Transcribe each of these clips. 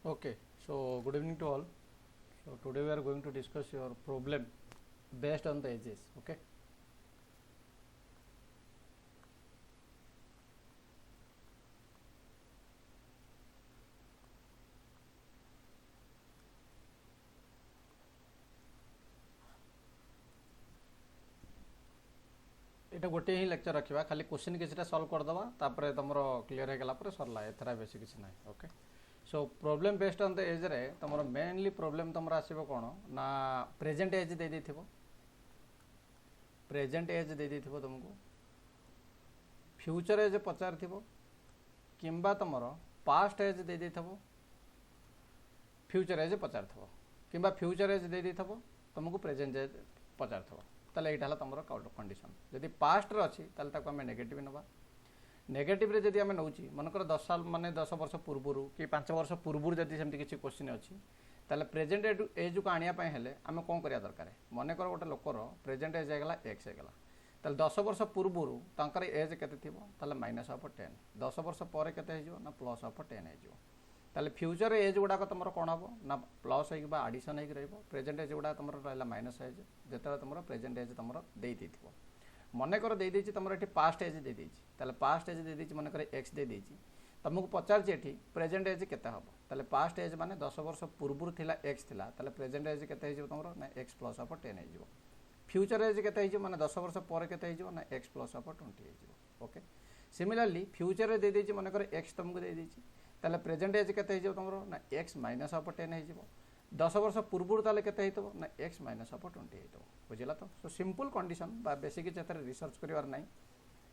Okay, so good evening to all. So today we are going to discuss your problem based on the ages. Okay. এটা गोटे ही lecture रखा खाली question किसी solve करदे तापर तुम क्लीयर हो गला सरला एथरा बेसी किसी ना okay so problem based on the age रे तुम मेनली प्रोब्लेम तुम आसो कौन ना प्रेजेंट एज दे देथिबो प्रेजेंट एज दे देथिबो तुमको फ्यूचर एज पचार थिबो किंबा तुम पास्ट एज दे देथिबो फ्यूचर एज पचार थिबो किंबा फ्यूचर एज दे देथिबो तुमको प्रेजेंट एज पचार थिबो ताले एटा हला तुमरो कंडीशन जदि पास्ट रे अछि ताले ताको हमें नेगेटिव नबा नेगेटिव रे जदि हमें नउची मनकर 10 साल माने 10 वर्ष पूर्वरु कि 5 वर्ष पूर्वरु जदि सेमति किछि क्वेश्चन अछि ताले प्रेजेंट एज को आनिया पय हेले हमें कोन करिया दरकार मनकर गोटे लोकर प्रेजेंट एज हेगला x हेगला ताले 10 वर्ष पूर्वरु तांकर एज केते थिबो ताले माइनस ऑफ 10 10 वर्ष परे केते हेजिवो ना प्लस ऑफ 10 हेजिवो ताले फ्यूचर एज गुडा तुम कौन हम ना प्लस हो आडिशन हो प्रेजेंट एज गुडा तुम रहा माइनस एज जो तुम प्रेजेंट एज तुम दे मनकर दे तुम ये पास्ट एज दे ताले पास्ट एज दे मनकर एक्स दे तुमको पचार ये प्रेजेंट एज केते हम ताले पास्ट एज माने 10 वर्ष पूर्व थिला एक्स थिला ताले प्रेजेंट एज केते हो तुम ना एक्स प्लस ऑफ 10 हो फ्यूचर एज केते हो माने 10 वर्ष पर केते हो ना एक्स प्लस ऑफ 20 हो ओके सिमिलरली फ्यूचर दे मनकर एक्स तुमको दे ताले प्रेजेंट एज केते हो तुम ना एक्स माइनस ऑफ 10 हो 10 वर्ष पूर्व ताले केते हो ना एक्स माइनस ऑफ 20 हो बुझला तो सो सिंपल कंडीशन बा बेसिक चेतर रिसर्च करिवार नाही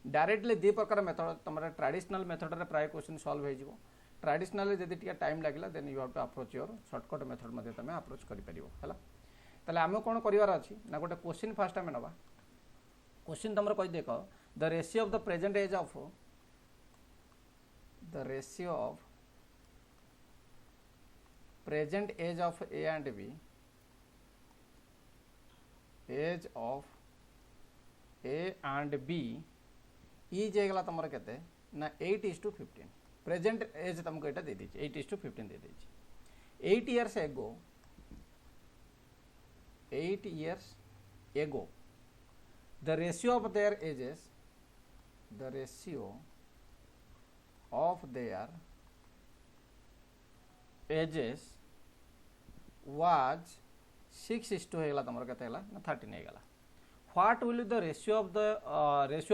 डायरेक्टली दी प्रकार मेथड तुम ट्रेडिशनल मेथड रे प्राय क्वेश्चन सॉल्व हो जिवो ट्रेडिशनल जदि टिया टाइम लागला then you have to approach your shortcut method मध्ये तमे अप्रोच करि परिबो हला ताले हम कोन करिवार अछि ना गोटे क्वेश्चन फर्स्ट हम नबा क्वेश्चन तुमरा कहि देखो the ratio of the present age of the ratio of present age of A and B age of A and B is एगला तुमर केते ना 8:15 प्रेजेंट एज तुमको एटा दे दीजिए 8:15 दे दीजिए 8 years ago 8 years ago the ratio of their ages the ratio of their ages was 6:2 हेगला तुमर केते हेला ना 13 हेगला what will be the ratio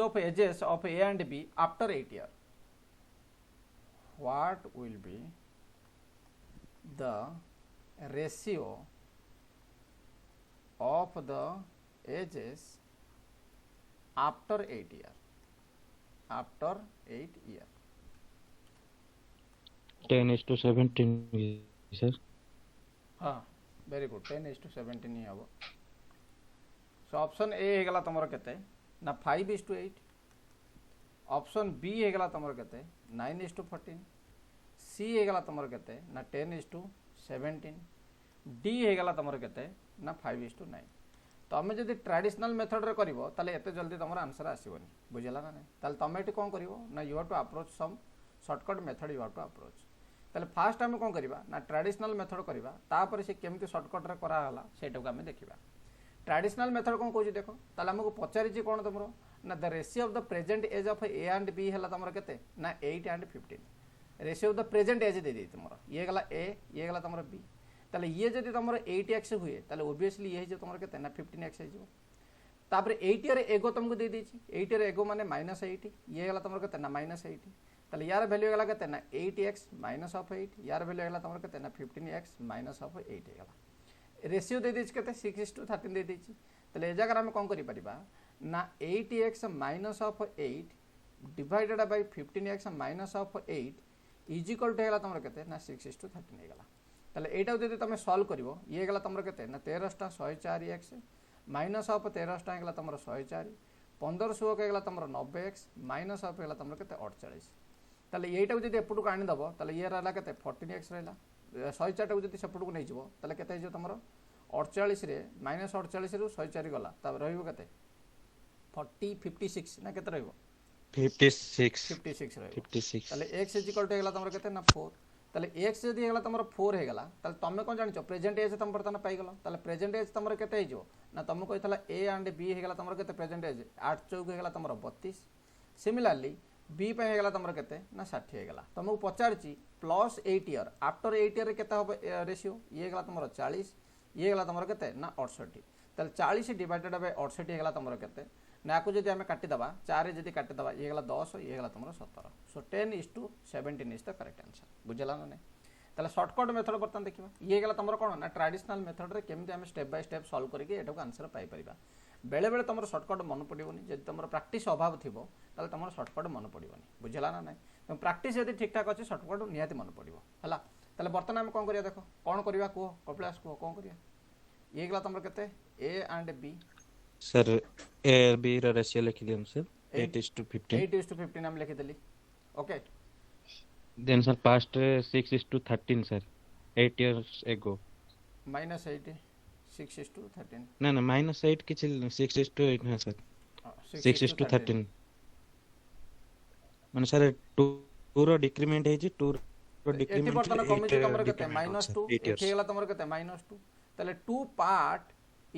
of ages of A and B after 8 year what will be the ratio of the ages after 8 year after 8 year 10:17 sir हाँ very good 10:17 ही हम so option A हेगला तुमर केते ना 5:8 option B हेगला तुमर केते 9:14 सी हेगला तुमर केते ना 10:17 डी हेगला तुमर केते ना 5:9 तो आम जब ट्रेडिशनल मेथड रे करिवो ताले एते जल्दी तुमर आंसर आसीबनी बुझला ना ताले तमे एटी कोन करिवो ना you have to approach some shortcut method you have to approach ताले फास्ट आम कौन करवा ना ट्रेडिशनल मेथड करवा तापर से केमती शॉर्टकट रे कराला सेटा को आम देखा ट्रेडिशनल मेथड कौन कहूँ देख ताले हमको पचारि कौन तुम ना the ratio of the present age of A and B है तुम केते ना 8 and 15 ratio of the present age दे तुम ये गला ए ये गला तुम बी ताले ये जदि तुम 8x हुए ताले ओबियसली ये तुम केते ना 15x हो तापर 8 ईयर एगो तुमको दे देछि 8 ईयर एगो माने -80 ये गला तुम केते ना -80 ताले यार वैल्यू गला केते ना 8x माइनस ऑफ 8 यार वैल्यू गला तुम केते ना 15x माइनस ऑफ 8 गला रेशियो दे देछि केते 6:13 दे देछि ताले ए जगह हम कोन करि परिबा ना 8x minus of 8 divided by 15x minus of 8 is equal to गला तुम केते ना 6:13 गला ताले एटा जदि तुम सॉल्व करिवो ये गला तुम केते ना 13 104x माइनस ऑफ 13 गला तुम 104 1500 गला तुम 90x माइनस ऑफ गला तुम केते 48 ताले एटा जदि एपटू आनी दबो ताले ये रहला केते 14x रहला 104 टाको जदि सेपटू को नै जिवो ताले केते हिजो तुमरो 48 रे -48 रु 104 गला तब रहइबो केते 56 ना केते रहइबो 56 रहइबो 56 ताले x इज इक्वल टू गला तुमरो केते ना 4 ताले x जदि हेगला तमरो 4 हेगला ताले तमे कोन जानिचो प्रेजेंट एज तम बर्तन पाई गलो ताले प्रेजेंट एज तमरो केते हिजो ना तम कहितला a एंड b हेगला तमरो केते प्रेजेंट एज 8 चौक हेगला तमरो 32 सिमिलरली b पे हेगला तमरो केते ना 60 हेगला तमको पचारची प्लस 8 ईयर आफ्टर 8 ईयर केते हो रेशियो ये हेगला तमरो 40 ये हेगला तमरो केते ना 68 ताले 40 डिवाइडेड बाय 68 हेगला तमरो केते ना को जदि आमे काटी दबा 4 जदि काटी दबा ये हेगला 10 ये हेगला तमरो 17 सो 10:17 इज द करेक्ट आंसर बुझला ना नहीं ताले शॉर्टकट मेथड बर्तन देखिबा ये हेगला तमरो कोन ना ट्रेडिशनल मेथड रे केमति आमे स्टेप बाय स्टेप सॉल्व करके एटा को आंसर पाई परिबा बेले बेले तमरो शॉर्टकट मन पड़िबोनी जदि तमरो प्रैक्टिस अभाव थिबो ताले तमरो शॉर्टकट मन पड़िबोनी बुझला ना नहीं तुम प्रैक्टिस यदि ठीक ठाक अछि शॉर्टकट निहाती मन पड़िबो हला ताले बर्तन आमे कोन करिया देखो कोन करिया को कपिलास को कोन करिया ये हेगला तमरो केते a and b sir A B ର रेशियो लिखि दियम सर 8:15 8:15 हम लिखि देली okay then sir past 6:13 sir 8 years ago -8 6:13 ना ना -8 किछ 6:8 है सर 6:13 माने सर 2 रो डिक्रीमेंट है जी 2 रो डिक्रीमेंट बर्तन कमी जे तमरो केते -2 एठी हेगला तमरो केते -2 ताले 2 part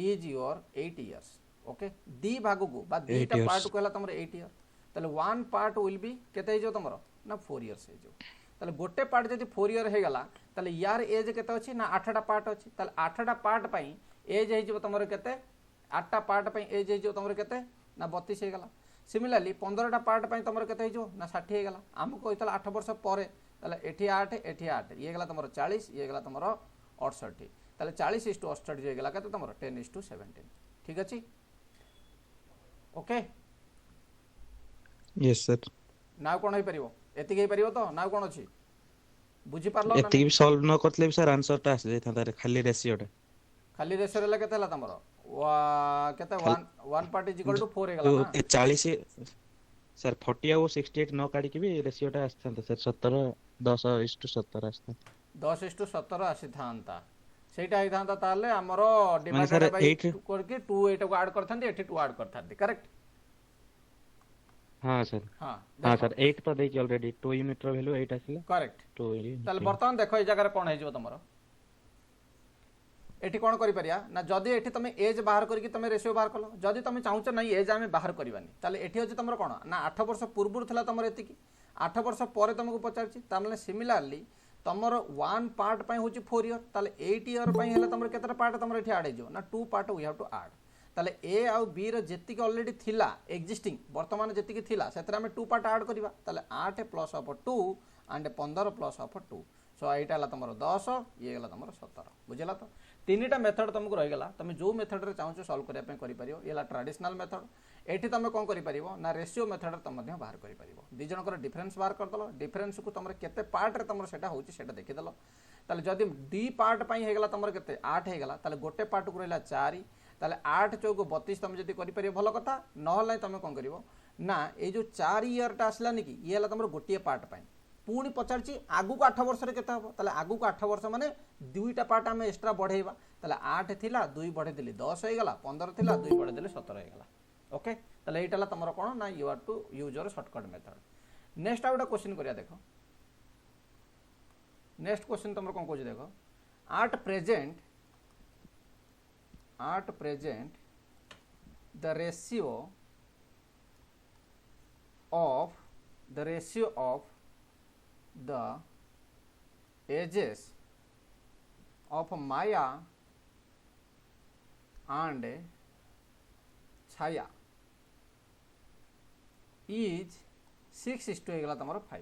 is your 8 years okay दी भागो को बा दीटा पार्ट को हला तमरो 8 इयर ताले 1 पार्ट विल बी केते हिजो तमरो ना 4 इयर्स हिजो ताले गोटे पार्ट जदि 4 इयर हे गला ताले यार एज केते अछि ना 8टा पार्ट अछि ताले 8टा पार्ट पई एज हिजो तमरो केते 8टा पार्ट पई एज हिजो तमरो केते ना 32 हे गला सिमिलरली 15टा पार्ट पई तमरो केते हिजो ना 60 हे गला हमको कहितला 8 वर्ष परे ताले एठी 8 ये गला तमरो 40 ये गला तमरो 68 ताले 40:68 जे गला केते तमरो 10:17 ठीक अछि ओके यस सर नाउ कोन होई परिबो एति गई परिबो तो नाउ कोन अछि बुझी पारलो ना एति भी सॉल्व न करतले भी सर आंसर टा आसे जेता तारे खाली रेशियो टा खाली रेशियो रे केते हला तमरो वा केते 1 पार्ट इज इक्वल टू 4 हे गला ना 40 सर 40 और 68 न काडी के भी रेशियो टा आस्थांत सर 17 10:17 आस्थांत 10:17 आसी थांता सेटा आइ थांता ताले हमरो माने सर डिवाइडेड बाय 8 2 करके 2 एटा को ऐड करथांती एठी 2 ऐड करथांती करेक्ट हां सर हां हां सर 8 पर देखि ऑलरेडी 2 यूनिट रो वैल्यू 8 आसिला करेक्ट 2 ताले बर्तमान देखो ए जगह रे कोन हे जिवो तमरो एठी कोन करि परिया ना जदी एठी तमे एज बाहर करके तमे रेशियो बाहर कलो जदी तमे चाहूछ नै एज आमे बाहर करबानी ताले एठी होची तमरो कोन ना 8 वर्ष पूर्व थला तमरो एति की 8 वर्ष परे तमको पचारची तामले सिमिलरली तमरो 1 पार्ट पई होची 4 ईयर ताले 8 ईयर पई हेले तमरो केतरा पार्ट तमरो एठी ऐड हेजो ना 2 part we have to add ताले ए आउ बी रो जेति के ऑलरेडी थिला एग्जिस्टिंग वर्तमान जेति के थिला सेतरा में 2 पार्ट ऐड करबा ताले 8 plus of 2 and 15 plus of 2 सो एटा हला तमरो 10 ये हला तमरो 17 बुझला तो तीनटा मेथड तुमको रही गला तुम जो मेथड रे चाहो सॉल्व करिया पे करि परियो येला ट्रेडिशनल मेथड एठी तुम कोन करि परिबो ना रेशियो मेथड तुम मध्य बाहर करि परिबो दी जनकर डिफरेंस बाहर कर दलो डिफरेंस को तुमरे केते पार्ट रे तुमर सेटा होची सेटा देखि दलो ताले जदी डी पार्ट पई हे गला तुमर केते 8 हे गला ताले गोटे पार्ट को रहला 4 ताले 8 चौक 32 तुम जदी करि परियो भलो कथा नहले तुम कोन करिवो ना ए जो 4 ईयर टा आसलानी कि ये हला तुमर गोटिए पार्ट पई पुणी पचारची आगु को 8 वर्ष रे केता हो ताले आगु को 8 वर्ष माने दुईटा पार्ट आमे एक्स्ट्रा बढ़ेइबा ताले 8 थिला 2 बढ़े देली 10 हे गला 15 थिला 2 बढ़े देले 17 हे गला ओके ताले एटाला तमरो कोन ना you are to use your shortcut method next out question करिया देखो नेक्स्ट क्वेश्चन तमरो कोन कोज देखो at present the ratio of the ages of Maya and Chaya is 6:5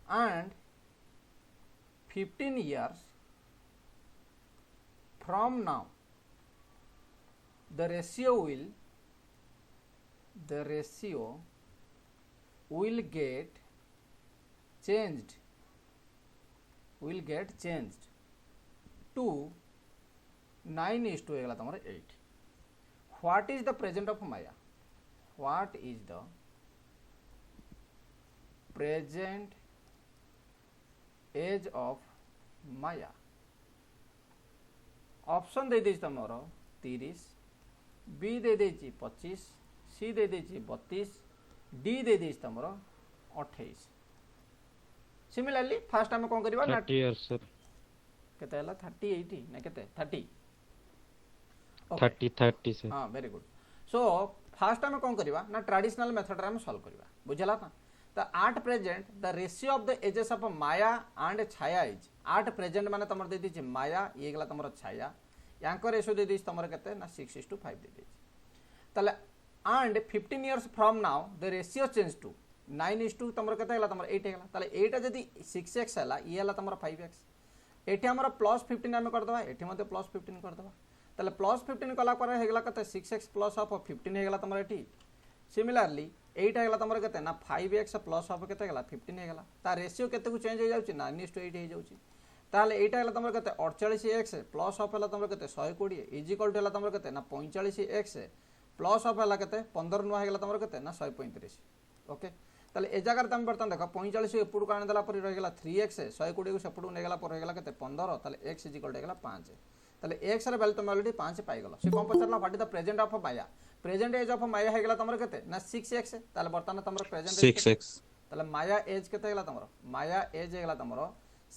and 15 years from now the ratio will get changed to 9:8. What is the present of Maya? What is the present age of Maya? Option दे देछि तमरो 30 B दे देछि 25 सी दे देछि 32 D दे देछि तमरो 28 similarly fast आम कौन करवा ना 30 इयर्स सर केते हला 38 ना केते 30 30 30 सर हाँ वेरी गुड सो फास्ट आम कौन करवा ना ट्रेडिशनल मेथड रे हम सॉल्व करवा बुझला ना तो at present the ratio of the ages of Maya and Chhaya is at present माने तमर दे दी माया ये गला तमर छाया यांकर रेशियो दे दी तमर केते ना 6:5 दे दी तले and 15 years from now the ratio change to 9:2 तमर केते हला तमर 8 हला तले 8 जदी 6x हला ये हला तमर 5x एठी हमर +15 आमे कर दवा एठी मते +15 कर दवा तले +15 कला पर हेगला कते 6x प्लस ऑफ 15 हेगला तमर एठी सिमिलरली 8 हेगला तमर केते ना 5x प्लस ऑफ केते हेगला 15 हेगला ता रेशियो केते को चेंज हो जाउची 9:8 हे जाउची ताले 8 हेगला तमर केते 48x प्लस ऑफ हेला तमर केते 120 इज इक्वल टू हेला तमर केते ना 45x प्लस ऑफ हेला केते 15 नुआ हेगला तमर केते ना 135 ओके ताले ए जगह तम बर्तन देखो 45 एपुड कान देला पर रहिगला 3x 120 को सेपुड नेगला पर रहिगला केते 15 ताले x इज इक्वल टू हेगला 5 ताले x रे वैल्यू तुम ऑलरेडी 5 पाई गलो से कोन पछरला what is the present of Maya present age of Maya हेगला तमर केते ना 6x ताले बर्तन तमर प्रेजेंट 6x ताले माया एज केते हेगला तमर माया एज हेगला तमर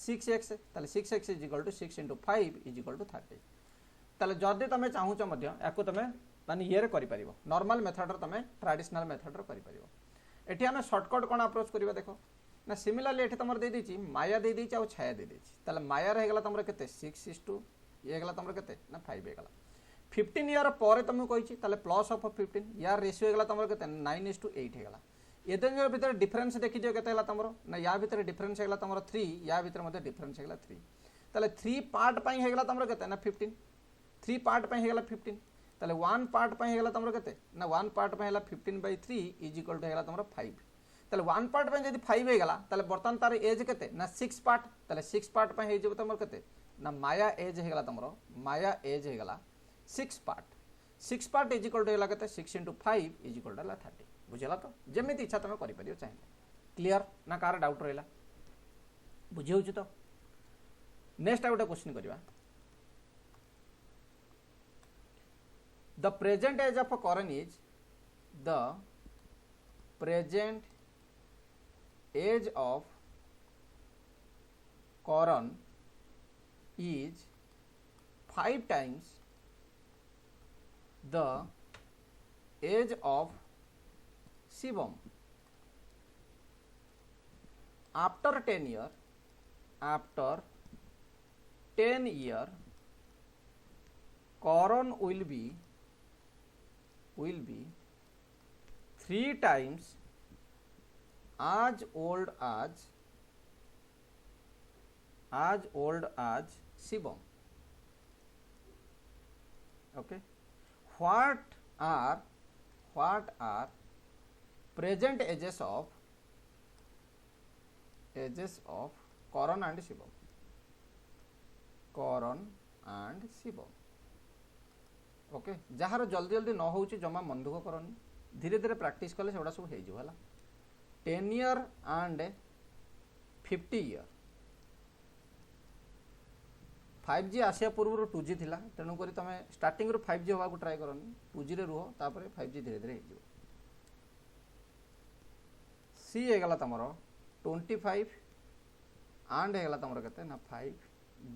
6x ताले 6x is equal to 6 * 5 is equal to 30 ताले जदी तमे चाहूछ मध्य याको तमे माने ये रे करि परिबो नॉर्मल मेथड रे तमे ट्रेडिशनल मेथड रे करि परिबो एठी हमें शॉर्टकट कोन अप्रोच करबा देखो ना सिमिलरली एठी तमर दे दीची माया दे दीची आ छाया दे दीची ताले माया रे हेगला तमर केते 6:2 ये हेगला तमर केते ना 5 हेगला 15 ईयर पर तुम कहि ताले प्लस ऑफ 15 यार रेशियो हेगला तमर केते 9:8 हेगला ये दोनों भीतर डिफरेंस देखि दियो केते हेला तमरो ना या भीतर डिफरेंस हेगला तमरो 3 या भीतर मध्ये डिफरेंस हेगला 3 ताले 3 पार्ट पई हेगला तमरो केते ना 15 3 पार्ट पई हेगला 15 ताले 1 पार्ट पई हेगला तमरो केते ना 1 पार्ट पई हेला 15/3 इज इक्वल टू हेगला तमरो 5 ताले 1 पार्ट पई जदी 5 हेगला ताले बर्तन तार एज केते ना 6 पार्ट ताले 6 पार्ट पई हे जब तमरो केते ना माया एज हेगला तमरो माया एज हेगला 6 पार्ट इज इक्वल टू हेला केते 6 * 5 इज इक्वल टू 30 बुझला तो जेमिति इच्छा तमे करि परियो चाहिए क्लियर ना कार डाउट रहला बुझी होछु तो नेक्स्ट आउट क्वेश्चन करबा the present age of Karan is the present age of Karan is 5 times the age of Shivam. After 10 year, Karan will be 3 times as old as Shivam. Okay. What are present ages of Karan and Shivam? Okay jar जल्दी जल्दी न हो जमा मन दुख करनी धीरे धीरे प्रैक्टिस कले से सब हो 10 ईयर एंड 50 ईयर 5G आसिया पूर्व 2G थिला तेणुक तुम स्टार्टिंग रू 5G होगा ट्राए करनी 2G रे रुह तापर 5G धीरे धीरे हो सी हेगला तमर 25 एंड हेगला तमर केते ना 5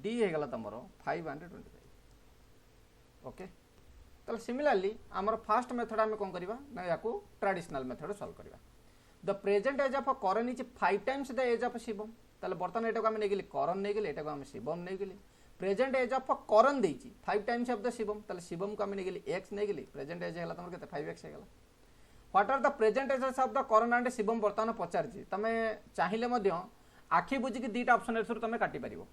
डी हेगला तमर 5 एंड 25 ओके तो सिमिलरली आमर फास्ट मेथड आम कौन करवा ना या ट्रेडिशनल मेथड सॉल्व करवा the present age of Karan is 5 times the age of Shivam ताले बर्तमान एटा को आम नेगिली करण नेगिली एटा को आम शिवम नेगिली प्रेजेंट एज ऑफ करण देछि 5 टाइम्स ऑफ द शिवम ताले शिवम को आम नेगिली x नेगिली प्रेजेंट एज हेला तमर केते 5x हेला what are the present ages of the Karan and Shivam बर्तमान पचारछि तमे चाहिले मध्य आखि बुझी कि दीटा ऑप्शन एसर तमे काटि परिबो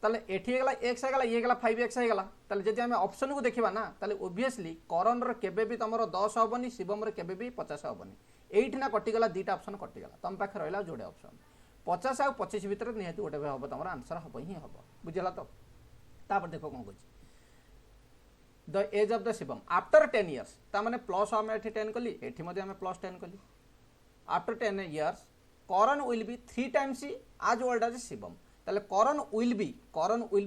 ताले एठी हेगला x हेगला ये हेगला 5x हेगला ताले जदि हम ऑप्शन को देखिबा ना ताले ऑब्वियसली करण र केबे भी तमरो 10 होबनी शिवम र केबे भी 50 होबनी एठी ना कटि गला दीटा ऑप्शन कटि गला तम पाखे रहला जोडे ऑप्शन 50 आ 25 भीतर निहाती गोटे होबो तमरो आंसर होबो ही होबो बुझला तो तापर देखो कोन कहछि the age of the Shivam after 10 years ता माने प्लस हम एठी 10 कली एठी मध्ये हम प्लस 10 कली after 10 years Karan will be 3 times as old as Shivam ताले करण विल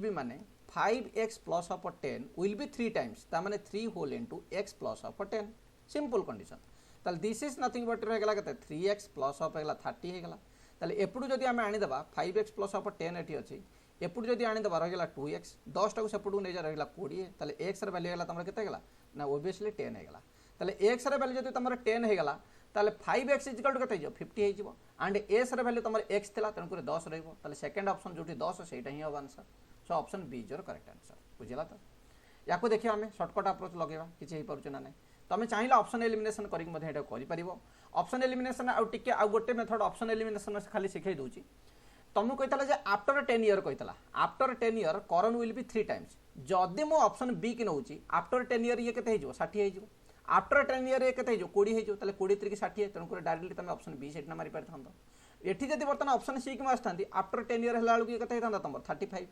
बी माने 5x plus of 10 will be 3 times ता माने 3 whole into x plus of 10 simple condition ताले दिस इज नथिंग बट हेगला केते 3x प्लस ऑफ हेगला 30 हेगला ताले एपटू जदि आम आनीदेवा 5x प्लस अफ 10 एटी अच्छी एपटू जदि आनीदेवा रहीगला 2x 10 टाक सेपटू नहीं जा रहीगला 20 ताले x रे वैल्यू तुम केते गला ना ओबियसली 10 है गला ताले x रे वैल्यू जदि तुम 10 है गला ताले 5x इक्वल टू केते हो 50 है जीवो एंड s रे वैल्यू तुम x थिला तन करे 10 रहइबो ताले सेकंड ऑप्शन जोटी 10 सेटा ही होबा answer so option B is your correct answer बुझिला तो याको देखियो हमें शॉर्टकट अप्रोच लगेबा किछि हे परछु ना नै तमे चाहिला ऑप्शन एलिमिनेशन करिक मध्ये एटा करि परिबो ऑप्शन एलिमिनेशन आउ टिके आउ गोटे मेथड ऑप्शन एलिमिनेशन में खाली सिखै दोची तुमको कहता जे आफ्टर 10 ईयर कहता after 10 year Karan will be 3 times जदि मो ऑप्शन बी की नउची आफ्टर 10 ईयर ये केते हेजो 60 हेजो आफ्टर 10 ईयर ये केते हेजो 20 हेजो ताले 20 3 60 तन को डायरेक्टली तुम ऑप्शन बी सेट ना मारि परथंदो एठी जदि बर्तन ऑप्शन सी की आस्थांती आफ्टर 10 ईयर हला लगे केते हेतांदा तुम 35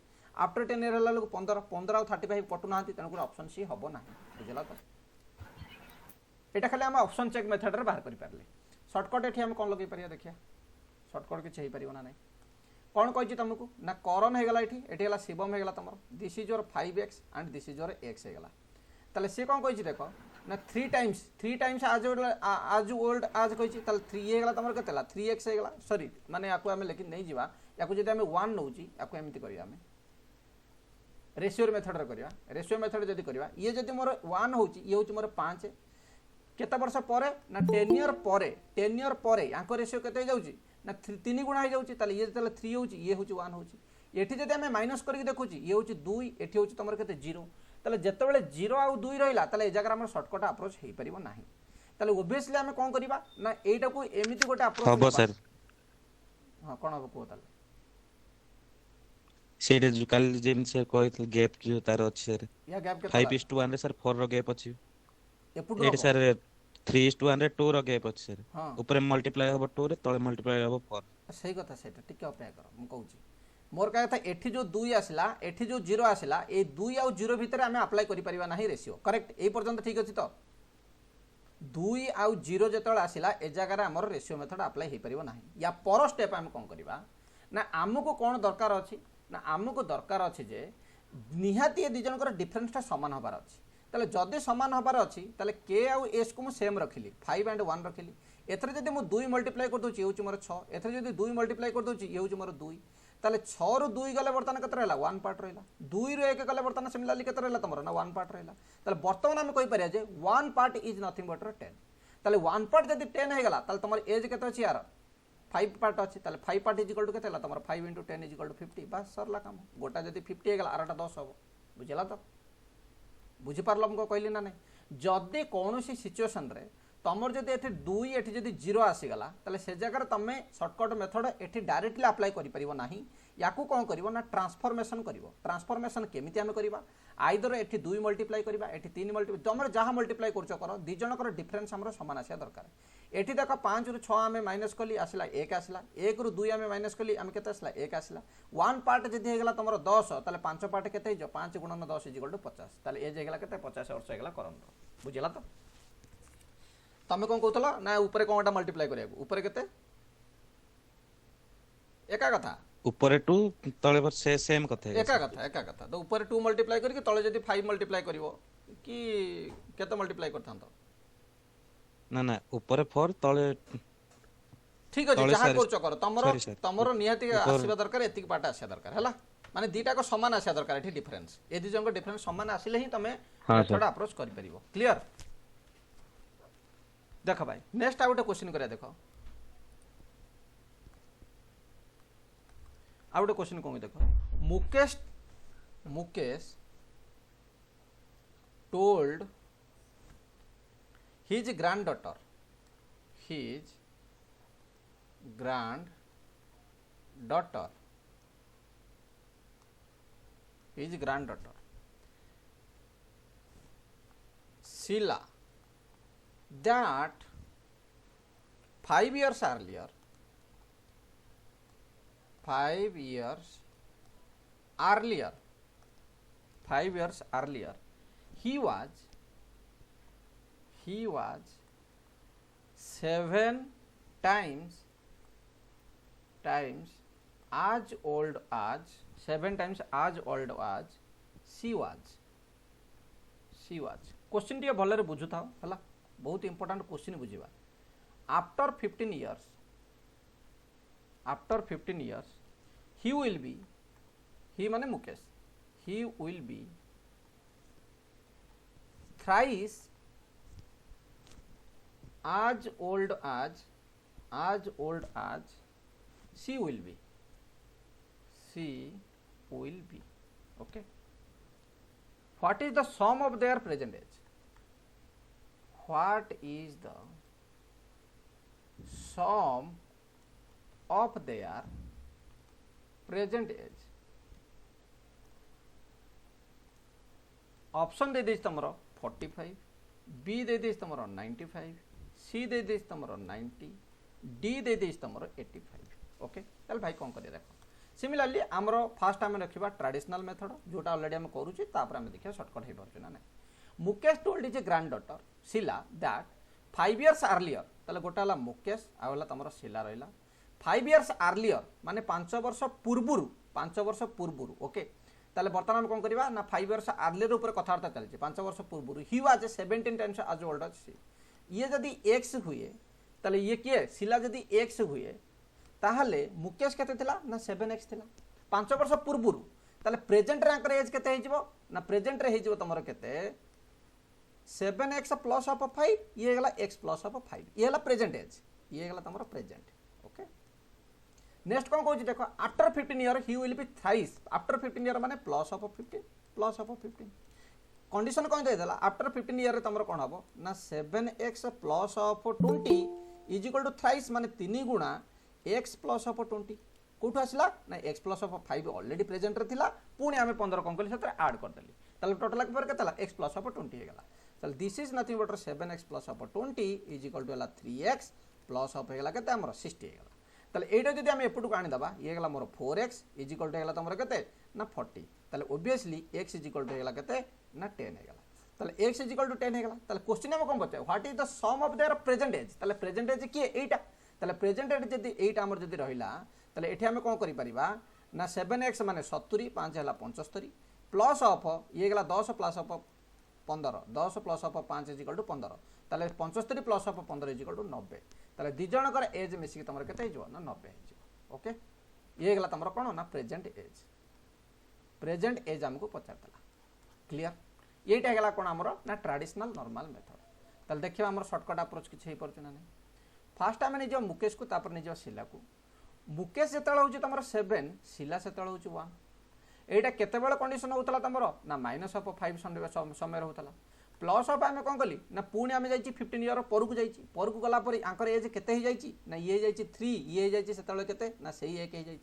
आफ्टर 10 ईयर हला लगे 15 15 और 35 कटु नांती तन को ऑप्शन सी हबो ना बुझला तो एटा खाली हम ऑप्शन चेक मेथड रे बाहर करि परले शॉर्टकट एठी हम कोन लगे परिया देखिया शॉर्टकट के छै परियो ना नै कौन कही तुमको ना करन हेगला एठी हेगला शिवम हेगला तुम this is your 5x and this is your x हेगला ताले से कौन कही देख ना 3 टाइम्स आज ओल्ड आज कही ताले 3 हेगला तुम केतेला 3x हेगला सॉरी माने याको हम लेकिन नहीं जीवा याको जदि हम 1 नउची याको एमिति करिया हम रेशियो मेथड रे करिया रेशियो मेथड जदि करिया ये जदि मोर 1 होची ये होची मोर 5 केते वर्ष परे ना 10 ईयर परे याको रेशियो केते जाउची ना 3 गुणा हो जाउची ताले ये ताले 3 होची ये होची 1 होची एठी जदि हमें माइनस करके देखुची ये होची 2 एठी होची तमर केते 0 ताले जते बेले 0 आ 2 रहिला ताले ए जगह हमर शॉर्टकट अप्रोच हेई परिबो नाही ताले ओबवियसली हमें कोन करबा ना एटा को एमिति गोटे अप्रोच हबो सर हां कोन हबो को ताले सेरे जो कल जेम सर कहत गैप जो तार अछि सर या गैप के 5:1 रे सर 4 रो गैप अछि एपुड एट सर 3:1 रे 2 रो गैप अछि सर हां ऊपर मल्टीप्लाई हबो 2 रे तळे मल्टीप्लाई हबो 4 सही कथा सेटा टिके अपेक्षा कर मु कहूची मोर का था एठी जो 2 आसिला एठी जो 0 आसिला ए 2 आ 0 भितर हमें अप्लाई करि परिबा नाही रेशियो करेक्ट ए पर्यंत ठीक अछि तो 2 आ 0 जतळ आसिला ए जगह रे हमर रेशियो मेथड अप्लाई हे परिबो नाही या पर स्टेप हम कोन करबा ना हमको कोन दरकार अछि ना हमको दरकार अछि जे निहाती ए दिजन कर डिफरेंस ता समान हबार अछि ताले जदि समान हबार अछि ताले के आ एस को मु सेम रखिली 5 एंड 1 रखिली एथरे जदि मु 2 मल्टीप्लाई कर दोची होची मोर 6 एथरे जदि 2 मल्टीप्लाई कर दोची ये होची मोर 2 ताले 6 रु 2 गले वर्तमान केते रहला 1 पार्ट रहला 2 रु 1 गले वर्तमान सिमिलरली केते रहला तमरो ना 1 पार्ट रहला ताले वर्तमान हम कहि परिया जे 1 पार्ट इज नथिंग बट 10 ताले 1 पार्ट जदि 10 हे गला ताले तमर एज केते अछि यार 5 पार्ट अछि ताले 5 पार्ट इज इक्वल टू केते हला तमर 5 * 10 इज इक्वल टू 50 बस सरला काम गोटा जदि 50 हे गला आरटा 10 हबो बुझला तो बुझी पारल हमको कहली ना नहीं जदि कौन सी सिचुएशन रे तमर जदि एठी 2 एठी जदि 0 आसीगला ताले से जगह तमे शॉर्टकट मेथड एठी डायरेक्टली अप्लाई करि परिबो नाही याकू कोन करिवो ना ट्रांसफॉर्मेशन करिवो ट्रांसफॉर्मेशन केमिति हम करिबा आइदर एठी 2 मल्टीप्लाई करिबा एठी 3 मल्टीप्लाई तमर जहां मल्टीप्लाई करछो करो दि जनकर डिफरेंस हमरो समान आसिया दरकार एठी देखो 5 रु 6 हमें माइनस कली आसिला 1 आसिला 1 रु 2 हमें माइनस कली हम केते आसिला 1 आसिला 1 पार्ट जदि हेगला तमरो 10 ताले 5 पार्ट केते जो 5 * 10 = 50 ताले एज हेगला केते 50 वर्ष हेगला करन बुझिला तो तमे कोन कहतला ना ऊपर कोनटा मल्टीप्लाई करिया ऊपर केते एका कथा ऊपर 2 तळे पर से सेम कथा एका कथा तो ऊपर 2 मल्टीप्लाई करके तळे जदि 5 मल्टीप्लाई करिवो कि केते मल्टीप्लाई करथांतो ना ना ऊपर 4 तळे ठीक अछि जहा करचो कर तमरो नियति आसीबा दरकार एतिक पार्ट आसीबा दरकार हैला माने दीटा को समान आसीबा दरकार एठी डिफरेंस ए दि जंग डिफरेंस समान आसिले ही तमे मेथड अप्रोच करि परिबो क्लियर देख भाई नेक्स्ट आउट क्वेश्चन करिया देखो आउट क्वेश्चन कोन देखो Mukesh told his granddaughter his granddaughter Sheila that 5 years earlier 5 years earlier he was 7 times as old as 7 times as old as she was question टी भलरे बुझु था हला बहुत इंपोर्टेंट क्वेश्चन बुझिबा after 15 years after 15 years he will be, he माने Mukesh, he will be thrice as old as she will be, okay. What is the sum of their present age? What is the sum of their present age? Option दे देछ तमरो 45, B दे देछ तमरो 95, C दे देछ तमरो 90, डी दे देछ तमरो 85। ओके चल भाई कौन करिया देखो। सिमिलरली आमर फास्ट आम रखा ट्रेडिशनल मेथड जोटा अलरेडी आम करुचे देखिए सर्टकट हो पार्छ ना नहीं। Mukesh told his a granddaughter Sheela that 5 years earlier, ताले गोटा हला मुकेश आला तमरो शीला रहिला 5 years अर्लियर माने 5 वर्ष पूर्वरु ओके। ताले वर्तमान कौन करवा ना 5 years अर्लियर ऊपर कथबार्ता चलছে 5 वर्ष पूर्वरु he was 17 times as old as सी। ये जदि एक्स हुए ताले ये किए शीला जदि एक्स हुए ताहले मुकेश केते थिला ना 7x थिला 5 वर्ष पूर्वरु। ताले प्रेजेंट रैंकर एज केते हेजिवो ना प्रेजेंट रे हेजिवो तमरो केते 7x प्लस ऑफ 5 ये गला x प्लस ऑफ 5 ये गला प्रेजेंट एज ये गला तमरो प्रेजेंट। ओके नेक्स्ट कौन कहूँ देखो after 15 years he will be thrice. After 15 years माने प्लस ऑफ 15 कंडीशन कौन दे देला आफ्टर 15 years तमरो कोन हबो ना 7x plus of 20 is equal to thrice माने 3 गुणा x प्लस ऑफ 20 कोठु आसला ना x plus of 5 already present रे थिला पुणी आमे 15 कोन कली सेते ऐड कर देली ताले टोटल के पर केतला x प्लस ऑफ 20 हे गेला। चल this is nothing but 7x plus of 20 is equal to 3x plus of हे गेला केते हमर 60 हे गेला। ताले एटा जदि आमे एपुटु आनी दबा ये गेला मोर 4x इज इक्वल टू हे गेला तमरो केते ना 40 ताले obviously x is equal to हे गेला केते ना 10 हे गेला। ताले x इज इक्वल टू 10 हे गेला। ताले क्वेश्चन में कोन बचे what is the sum of their present age. ताले प्रेजेंट एज की एटा ताले प्रेजेंट एज जदि एटा हमर जदि रहिला ताले एठी हमें कोन करि परिबा ना 7x माने 70 5 हला 75 प्लस ऑफ ये गेला 10 plus of 15 10 plus of 5 is equal to 15 ताले 75 plus of 15 is equal to 90 ताले दि जण कर एज मिसी तमर केते हिजो ना 90 हिजो। ओके ये गेला तमर कोन ना प्रेजेंट एज हमको पचारतला क्लियर। एटा गेला कोन हमरो ना ट्रेडिशनल नॉर्मल मेथड। ताले देखिबा हमर शॉर्टकट अप्रोच किछ हे परछ ना नहीं। फास्ट आम निज मुकेश को तापर निज शीला को मुकेश जो हूँ तुम 7 शीला से हूँ 1 एटा केते कंडीशन होता तुम ना माइनस ऑफ 5 समय होता प्लस ऑफ आम कौन कली ना पुणी आम जा 15 years परकू परकू गलापर आंकर एज केते ना ये जाइए 3 ये जाइए से ना से एक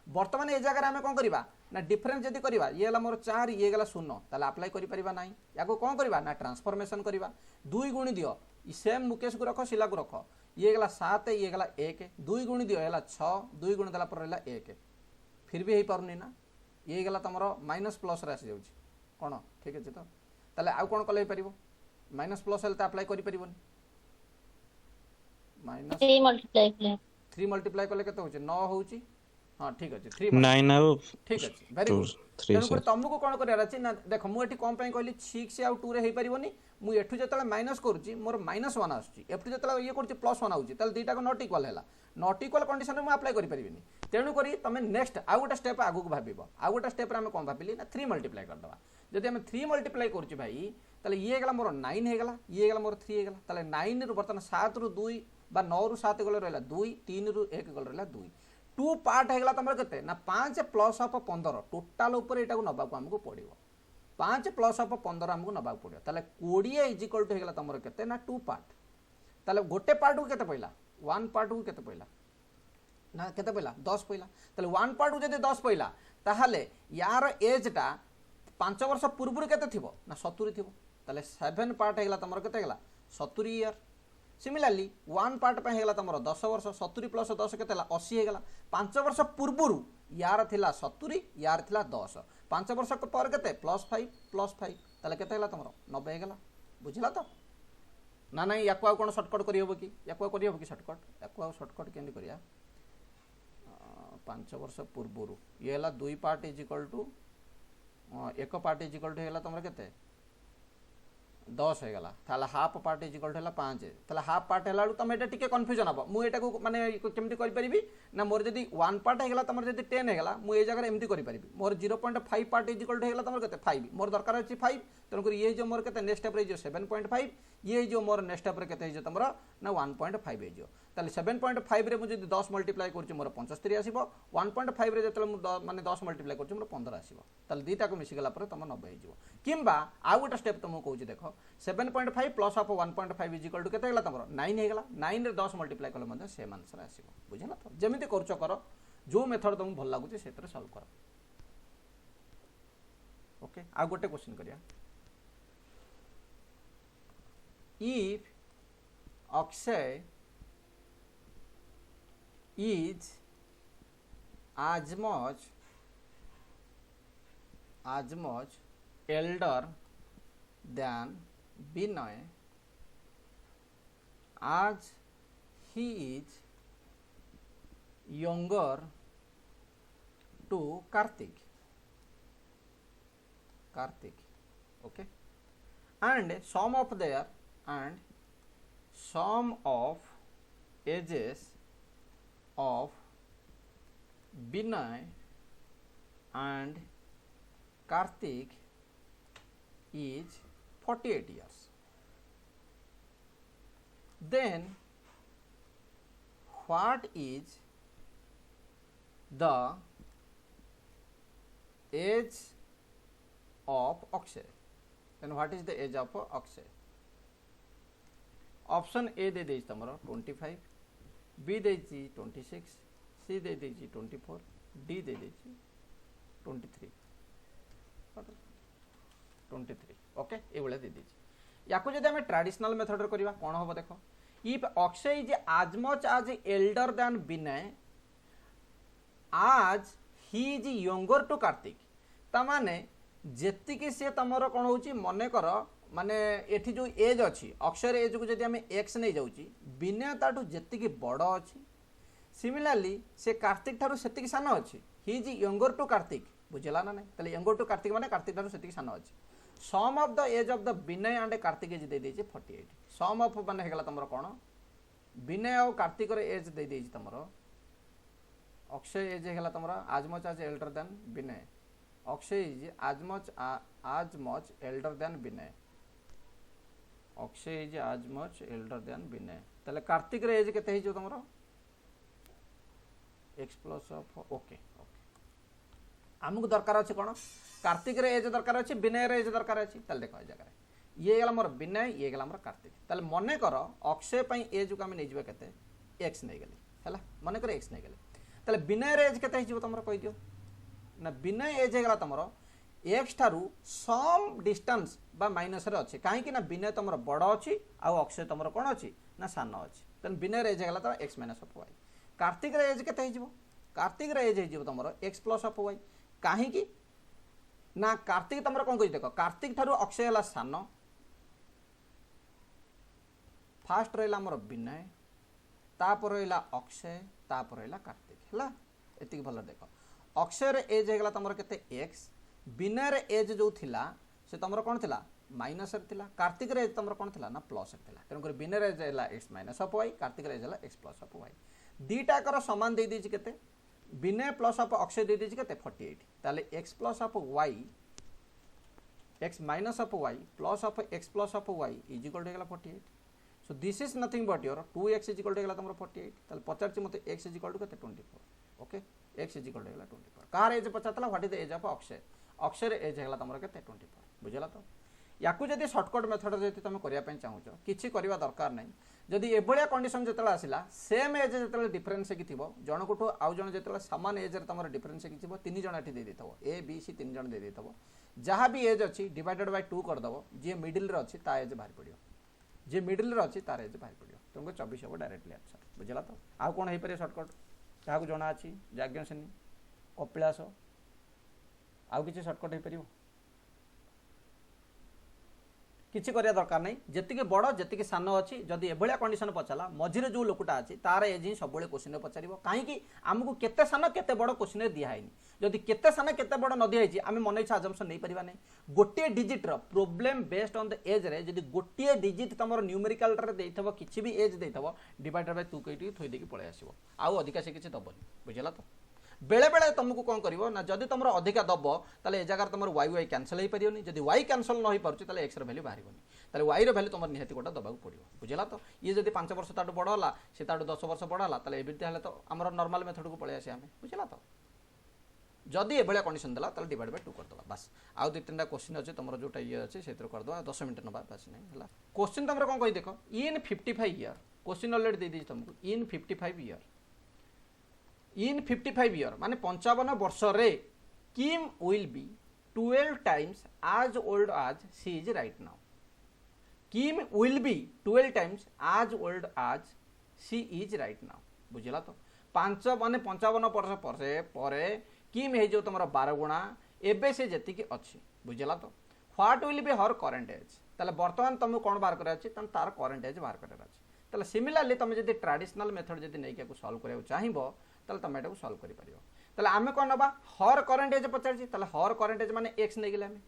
बर्तमान ये जगह आम कौन करवा ना डिफरेंस जदि करवा ये गला मोर 4 ये गला 0 ताले अप्लाई करि ना या कौन करवा ना ट्रांसफॉर्मेशन करवा 2 गुणी दियो सेम मुकेश को रख शीला को रख ये गला 7 ये गला 1 2 गुणी दियो है 6 2 गुणी देला पर रहला 1 फिर भी हो पारुनी ना ये गला तुम माइनस प्लस रे आसी जाउची कोन ठीक है तो ताले आउ कोन कले परिबो माइनस प्लस हेल्थ अप्लाई करि परिबोनी माइनस 3 मल्टीप्लाई कले केते होची 9 होची हाँ ठीक अच्छे 3 9 आउ ठीक अच्छे वेरी गुड। तेणुक तुमको कौन करार अच्छे ना देख मुझे कौन कहली 6 आउ 2 रे हो पारनी मुझे जो माइनस करुच्ची मोर -1 आसूँ एठू जो ये कर +1 आऊँगी दुईटा नट इक्वाल है नट इक्वाल कंडीशन में अप्लाई करें तेणुक तुम नेक्स्ट आउ गोटे स्टेप आगू भाव आउ गोटे स्टेप आम कौन भाविली ना 3 मल्टीप्लाई करदे जब आम 3 मल्टीप्लाई करुच्ची भाई ताले ये गला मोर 9 होगा ये गला मोर 3 होगा ताले 9 रु बर्तमान 7 रु 2 बा 9 रु 7 गल रहा 2 3 रु 1 गल रहा 2 2 पार्ट होगा तुम के ना 5 प्लस ऑफ 15 टोटाल उपर एटा नबा आमको पड़ो 5 प्लस ऑफ 15 आमको नबा पड़ो ताले 20 इज इक्वल टू होगा तुम के ना 2 पार्ट ताले गोटे पार्ट को केते पइला 1 पार्ट को केते पइला ना केते पइला 10 पइला ताले 1 पार्ट को जदि 10 पइला ताहले यार एजटा 5 वर्ष पूर्व केते थिबो ना 70 थिबो ताले 7 पार्ट होगा तुम केते गेला 70 ईयर। सिमिलरली 1 पार्ट पे होगा तुम 10 वर्ष 70 प्लस 10 के 80 होगा 5 वर्ष पूर्व यार थिला 70 यार थिला 10 5 वर्ष पर के +5 ताले केते होगा तुम 90 होगा बुझला तो ना ना या कौन सर्टकट करहब कि या करहब कि सर्टकट या सर्टकट केमती करिया 5 वर्ष पूर्व ये है 2 part is equal to 1 part is equal to होगा तुम के 10 हो गला ताले half part is equal to 5 ताले हाफ पार्ट हैला तुम एटा टिके कन्फ्यूजन हम मु एटा को माने केमति करि परिबी ना मोर जदी 1 पार्ट हैगला तमर जदी 10 हैगला मु ए जगह एमति करि परिबी मोर 0.5 पार्ट इज इक्वल टू हैगला तमर कते 5 मोर दरकार अछि 5 तन कर ये जो मोर कते नेक्स्ट स्टेप रे जो 7.5 ये जो मोर नेक्स्ट स्टेप रे कते जो तमर ना 1.5 हे जो ताले 7.5 रे मु जदी 10 मल्टीप्लाई करछि मोर 75 आसीबो 1.5 रे जतले मु माने 10 मल्टीप्लाई करछि मोर 15 आसीबो ताले दीटा को मिसी गला पर तम 90 हे जो किंबा आ गोटे स्टेप तुमको कहूँ देखो 7.5 plus of 1.5 is equal to केते गला तमरो 9 हे गला 9 रे 10 मल्टीप्लाई कले मध्ये सेम आंसर आसीबो बुझला तो जेमिति करछो करो जो मेथड तुमको भल लागुची सेतरे सॉल्व करो ओके आ गोटे क्वेश्चन करिया if Akshay is as much elder than Binay as he is younger to Karthik, okay, and sum of ages of Binay and Karthik is 48 years. Then what is the age of Akshay? Then what is the age of Akshay? Option A दे देछि तमरो 25, B देछि 26, सी दे देछि 24, D दे देछि 23 okay ए बळे दे देछि याको जदि हमें ट्रेडिशनल मेथड रे करबा कोन होबो देखो if Akshay is as much as elder than Binay as he is younger to Karthik ता माने जेति कि से तमरो कोन होची मने कर माने एठी जो एज अच्छी अक्षर एज को जदि हमें एक्स नहीं जाऊँगी बिना ताठू जेतिकी बड़ अच्छी सिमिलारली से कार्तिक ठारू सेतिकी सान अच्छी he is younger to Kartik बुझला ना नहीं ताले यंगर टू कार्तिक माने कार्तिक ठारू सेतिकी सान अच्छी sum of the age of the Vinay and Kartik age दे देछि 48 सम ऑफ माने हेगला तमरो कोन विनय और कार्तिक रे एज दे देछि तमरो अक्षय एज हेगला तमरो as much as elder than Vinay Akshay is as much elder than Vinay Akshay is as much elder than Vinay ताले कार्तिक रे एज केते हिजो तमरो x plus of okay okay हमको दरकार अछि कोन कार्तिक रे एज दरकार अछि विनय रे एज दरकार अछि ताले देखो ए जगह ये गला मोर विनय ये गला मोर कार्तिक ताले मने करो अक्षय पई एज को हम नै जिबे केते x नै गेली हैला मने करो x नै गेली ताले विनय रे एज केते हिजो तमरो कहि दियो ना विनय एज गला तमरो एक्स ठारू सम डिस्टेंस बा माइनस रे अछि काहे कि ना विनय तमरो बड़ अछि आ अक्षय तमरो कोन अछि ना सान अछि तन विनय रे एज गला त x minus of y Kartik रे एज केते हिजबो कार्तिक रे एज हिजबो तमरो x प्लस ऑफ y काहे कि ना कार्तिक तमरो कोन कहि देखो कार्तिक ठारू अक्षय हला सान फास्ट रहला हमर विनय तापर रहला अक्षय तापर रहला कार्तिक हला एतिक भलो देखो अक्षय रे एज हेगला तमरो केते x विनय रे एज जो थिला से तमरो कोन थिला माइनस रे थिला कार्तिक रे एज तमरो कोन थिला ना प्लस रे थिला तन कर विनय रे एज हैला x minus of y Kartik रे एज हैला x प्लस ऑफ y दीटा कर समान दे देछि केते विनय प्लस ऑफ अक्षय दे देछि केते 48 ताले x plus of y x minus of y plus of x plus of y is equal to 48 so this is nothing but your 2x is equal to तमरो 48 ताले पचारछि मते x इज इक्वल टू केते 24 okay x is equal to 24 कार age पचातला what is the age of Akshay अक्षर age हेगला तमरो केते 24 बुझला तो याकू जदी शॉर्टकट मेथड जदी तुम करिया पय चाहूचो किछि करबा दरकार नै जदी एभलिया कंडीशन जतला आसिला सेम एज जतला डिफरेंस कि थिबो जण कोठो आउ जण जतला समान एज रे तमरो डिफरेंस कि थिबो तीन जण एठी दे देतबो ए बी सी तीन जण दे देतबो जहा भी एज अछि डिवाइडेड बाय 2 कर दबो जे मिडिल रे अछि ता एज बाहर पडियो जे मिडिल रे अछि तार एज बाहर पडियो तुमको 24 हो डायरेक्टली आंसर बुझला तो आउ कोन हे परे शॉर्टकट ताहाकू जणा अछि जाग्ञसेनी कपिलास आउ किछि शॉर्टकट हे परियो किसी करिया दरकार नहीं जेतिके बड़ जेतिके सान अच्छी जदि एभलिया कंडीशन पचारा मझिरे जो लोकटा अच्छी तार एज ही सब क्वेश्चन पचार कहीं आमको केते सान केते बड़ क्वेश्चन दिखाई जदि केते सान केते बड़ न दिखाई आम मन इच्छा अजम्पशन नहीं पारिबा नहीं गोटे डिजिट्र problem based on the age रे जदि गोटे डिजिट तुम न्यूमेरिकल रे देइथबो किछि भी एज देइथबो डिवाइडेड बाय 2 कहिटी थोई देकी पळे आसीबो आउ अधिका से किछि दबनी बुझला तो बेले बेले तुमको कौन कर ना जदि तुम अधिका दब ताले ए जगह तुम वाई वाई कैंसल हो पारियोनी जदि वाई कैंसल न हो पारुछि ताले एक्स र वैल्यू बाहरिबोनी ताले वाई र वैल्यू तुम निहाती गोटा दबाक पड़ो बुझला तो ये जदि 5 वर्ष ताटू बड़ होला से ताटू 10 वर्ष बड़ होला ताले एबिलिटी हेले तो हमर नॉर्मल मेथड को पळे आसी आमे बुझला तो जदि एभलिया कंडीशन देला ताले डिवाइड बाय 2 कर दला बस आउ दु तीनटा क्वेश्चन अछि तुमरो जोटा ये अछि सेतिर कर दवा 10 मिनिट नबा बस नहीं हला क्वेश्चन तुमरो कोन कहि देखो इन 55 ईयर क्वेश्चन ऑलरेडी दे दी तुमको इन 55 ईयर इन 55 ईयर माने 55 वर्ष रे Kim will be 12 times as old as she is right now Kim will be 12 times as old as she is right now बुझला तो 5 माने 55 वर्ष पर किम हे जो तुमरा 12 गुणा एबे से जति की अछि बुझला तो what will be her current age ताले वर्तमान तुम कोन बार करे अछि तन तार करंट एज बार करे अछि ताले सिमिलरली तुम जदि ट्रेडिशनल मेथड जदि नै के सॉल्व करे चाहिबो ताले तुम एटा सॉल्व करि परियो ताले आमे कोन नबा हर करंट एज पचारछि ताले हर करंट एज माने x नै गेले आमे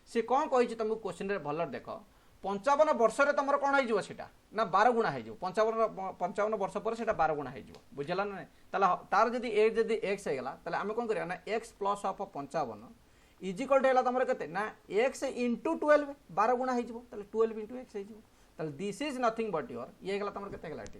से कोन कहि छि तुमको क्वेश्चन रे भलर देखो 55 वर्ष रे तुमर कोन होई जिवो सेटा ना 12 गुणा होई जिवो 55 वर्ष पर सेटा 12 गुणा होई जिवो बुझला ना ताले तार जदि एज जदि x हे गेला ताले आमे कोन करिया ना x plus of 55 is equal to हेला तुमर केते ना x into 12 12 गुणा होई जिवो ताले 12 into x होई जिवो ताले this is nothing but your ये गेला तुमर केते गेला एटी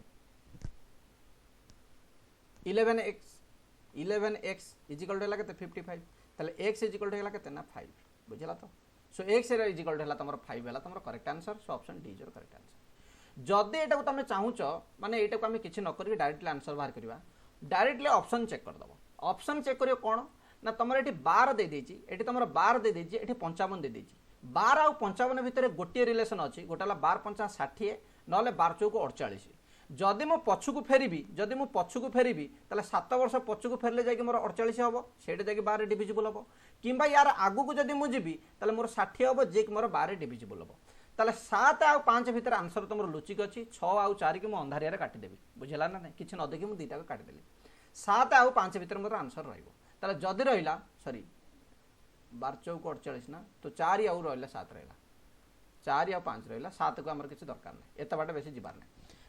11x इज इक्वल टू हेला केते 55 ताले x इज इक्वल टू हेला केते ना 5 बुझला तो so x is equal to हेला तुमर 5 हेला तुमर correct answer so option D is your correct answer जदि एटा को तुम चाहूच माने एटा को हम किछि न करी डायरेक्टली आंसर बाहर करबा डायरेक्टली ऑप्शन चेक कर दबो ऑप्शन चेक करियो कोन ना तुमर एटी 12 दे देछि एटी तुमर 12 दे देछि एटी 55 दे देछि 12 और 55 भितर गोटे रिलेशन अछि गोटाला 12 5 60 नले 12 चौक 48 जदि मो पछुक फेरिबी जदि मो पछुक फेरिबी ताले 7 वर्ष पछुक फेरले जाय कि मोर 48 हबो सेटे जाय कि 12 डिविजिबल हबो किंबा यार आगु को जदि मु जिबी ताले मोर 60 हबो जे कि मोर 12 डिविजिबल हबो ताले 7 आ 5 भितर आंसर तुमर लुचिक अछि 6 आ 4 कि मु अंधारिया रे काटि देबी बुझला ना नै किछ न देखि मु दीटा को काटि देली 7 आ 5 भितर मोर आंसर रहइबो ताले जदि रहिला सॉरी 12 चौक 48 ना तो 4 आ रहइला 7 रहइला 4 आ 5 रहइला 7 को हमर किछ दरकार नै एता बाटे बेसी जिबार नै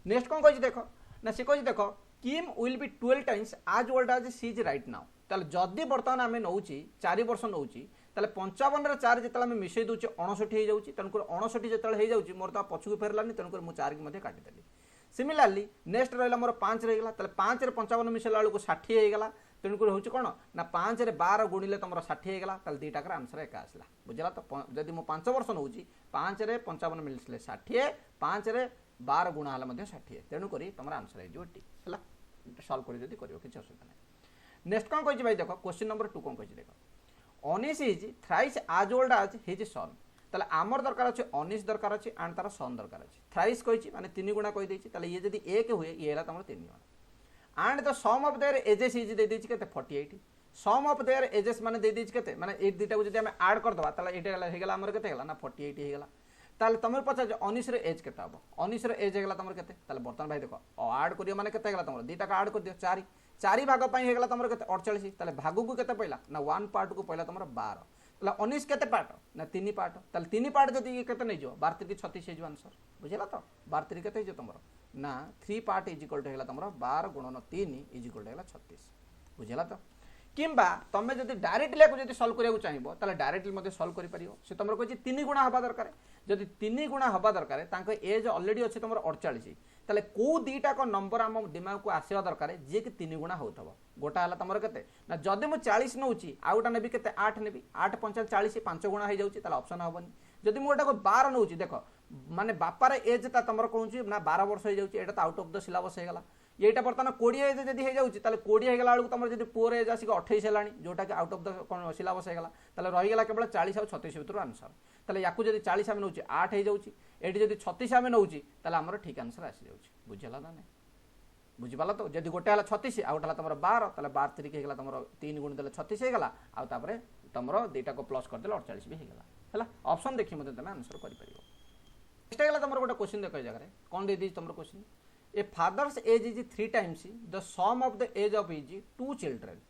नेक्स्ट कौन कहि देखो ना से कहि देखो किम will be 12 times as old आज सी इज राइट नाउ ताले जदि वर्तमान आमे नउची 4 वर्ष नउची ताले 55 रे 4 जेतला आमे मिसै दोची 59 हे जाउची तनकर 59 जेतला हे जाउची मोर ता पछुक फेरलानी तनकर मु 4 के मध्ये काटि देली सिमिलरली नेक्स्ट रहला मोर 5 रहि गेला ताले 5 रे 55 मिसैला वाला को 60 हे गेला तनकर होची कोन ना 5 रे 12 गुणिले तमरा 60 हे गेला ताले दीटा कर आंसर एका आसला बुझला तो जदि मु 5 वर्ष नउची 5 रे 55 मिलसले 60 5 रे 12 गुणा हला मध्ये 60 तेणु करी तमरा आंसर हे जोटी हला सॉल्व करी जदी करियो किछ असुविधा नै नेक्स्ट कोन कहि भाई देखो क्वेश्चन नंबर 2 कोन कहि देखो अनिश इज थ्राइस आज ओल्ड आज हिज सन ताले आमर दरकार अछि अनिश दरकार अछि एंड तार सन दरकार अछि थ्राइस कहिछि माने 3 गुणा कहि देछि ताले ये जदी 1 हुए ये हला तमर 3 गुणा and the sum of their ages is दे देछि केते 48 सम ऑफ देयर एजेस माने दे देछि केते माने ए दुटा को जदी हम ऐड कर दबा ताले एटा हे गेला हमर केते गेला ना 48 हे गेला ताले तमर पचार अनिश रे एज केते हबो अनिश रे एज हेगला तमर केते ताले बर्तन भाई देखो ऐड करियो माने केते हेगला तमर दीटा का ऐड कर दियो 4 भाग पई हेगला तमर केते 48 ताले भाग को केते पहिला ना 1 पार्ट को पहिला तमर 12 ताले अनिश केते पार्ट ना 3 पार्ट ताले 3 पार्ट जदी केते नै जो 12 3 36 हे जो आंसर बुझला तो 12 3 केते हे जो तमर ना 3 पार्ट इज इक्वल टू हेगला तमर 12 गुणन 3 इज इक्वल टू हेगला 36 बुझला तो किंबा तमे जदि डायरेक्टली को जदि सॉल्व करिया चाहिबो ताले डायरेक्टली मध्ये सॉल्व करि परियो से तमर कहछि 3 गुणा हबा दरकार जदि 3 गुणा हबा दरकार तांको एज ऑलरेडी अछि तमर 48 ताले को दीटा को नंबर हम दिमाग को आसीबा दरकार जे कि 3 गुणा होतबो गोटा हला तमर केते ना जदि मु 40 नउची आउटा नेबी केते 8 नेबी 8 5 40 5 गुणा हे जाउची ताले ऑप्शन हबनी जदि मु एटा को 12 नउची देखो माने बापा रे एज ता तमर कहउची ना 12 वर्ष हे जाउची एटा त आउट ऑफ द सिलेबस हे गला येटा बर्तमान 20 एज जदि हे जाउची ताले 20 हे गला आलु तमर जदि पुअर एज आसी 28 हेलानी जोटा कि आउट ऑफ द सिलेबस हे गला ताले रहि गेला केवल 40 और 36 भितर आंसर ताले याकू जदि 40 हम नउची 8 हे जाउची एटी जदि 36 हम नउची ताले हमर ठीक आंसर आसी जाउची बुझला ना नै बुझि पाला तो जदि गोटे हला 36 आउट हला तमर 12 ताले 12 तरीके हे गला तमर 3 गुण देले 36 हे गला आ तापरे तमर डेटा को प्लस कर देले 48 भी हे गला हला ऑप्शन देखि मते तमे आंसर करि परिबो। नेक्स्ट गला तुम गोटे क्वेश्चन देख जगह कौन दे दी तुम question a father's age is 3 times the sum of the age of is 2 children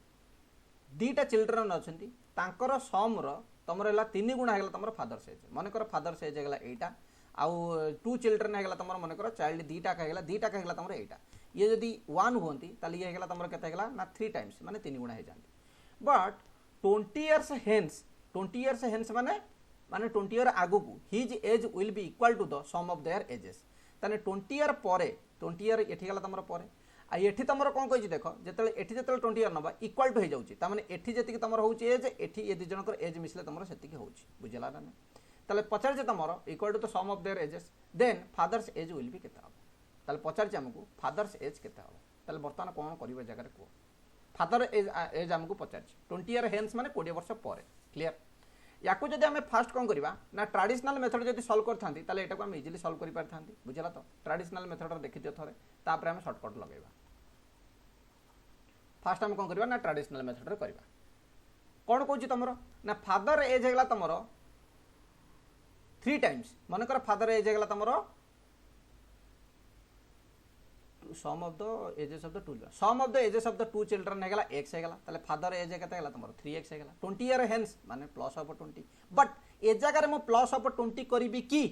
दीटा चिल्ड्रेन अच्छी तांकर सम रो तुम है 3 गुणा है तुम फादर्स एज मनकर फादर्स एज है एटा आउ 2 चिल्ड्रेन है तुम मनकर चाइल्ड दीटा है तुम एटा ये जदि 1 हुंती ताले ये है तुम केते ना 3 टाइम्स माने 3 गुणा हो जाती बट 20 इयर्स हेन्स माने 20 ईयर आगु his age will be equal to the sum of their ages ताने 20 ईयर परे 20 ईयर एठी गला तुम परे आ एठी तुम कौन कहि देख जेतले एठी जेतले 20 ईयर नबा इक्वल टू हो जाउची ता माने एठी जेतिक तुम होउची एज एठी ए दि जनकर एज मिसले तुम सेतिक होउची बुझला ना ताले पचार जे तुम equal to the sum of their ages then father's age will be केता हो ताले पचार जे हमकु फादर्स एज केता हो ताले वर्तमान कोन करिवे जगह को फादर एज हमको पचार 20 ईयर हेन्स माने 20 वर्ष पर क्लियर या जब आम फास्ट कौन करवा ना ट्राडिशनल मेथड जब सल्व करते यहाँ आम इजिली सल्व कर पारि था बुझला तो ट्राडिशनल मेथड देखी दियो थे तापर आम सर्टकट लगेगा फास्ट आम कौन करवा ना ट्राडिशनल मेथड रे करवा कौन कौन तुम ना फादर एज है तुम 3 टाइम्स मनकर फादर एज है तुम sum of the ages of the 2 sum of the ages of the 2 children है x है ताले फादर एज केते है तुम 3x है 20 ईयर हेन्स माने प्लस ऑफ 20 बट ए जगह मु प्लस ऑफ 20 करी कि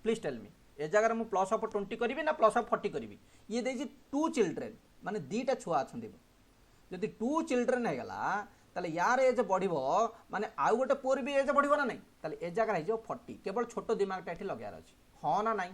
प्लीज टेल मी ए जगह मु प्लस ऑफ 20 करी ना प्लस ऑफ 40 करी ये देजी 2 चिल्ड्रन माने दीटा छुआ अछंदी जदि 2 चिल्ड्रन है ताले यार एज बढ़िबो माने आउ गोटे पुअर भी एज बढ़िबो ना नहीं ताले ए जगह हो 40 केवल छोट दिमागटा एठी लगार अछि हां ना नहीं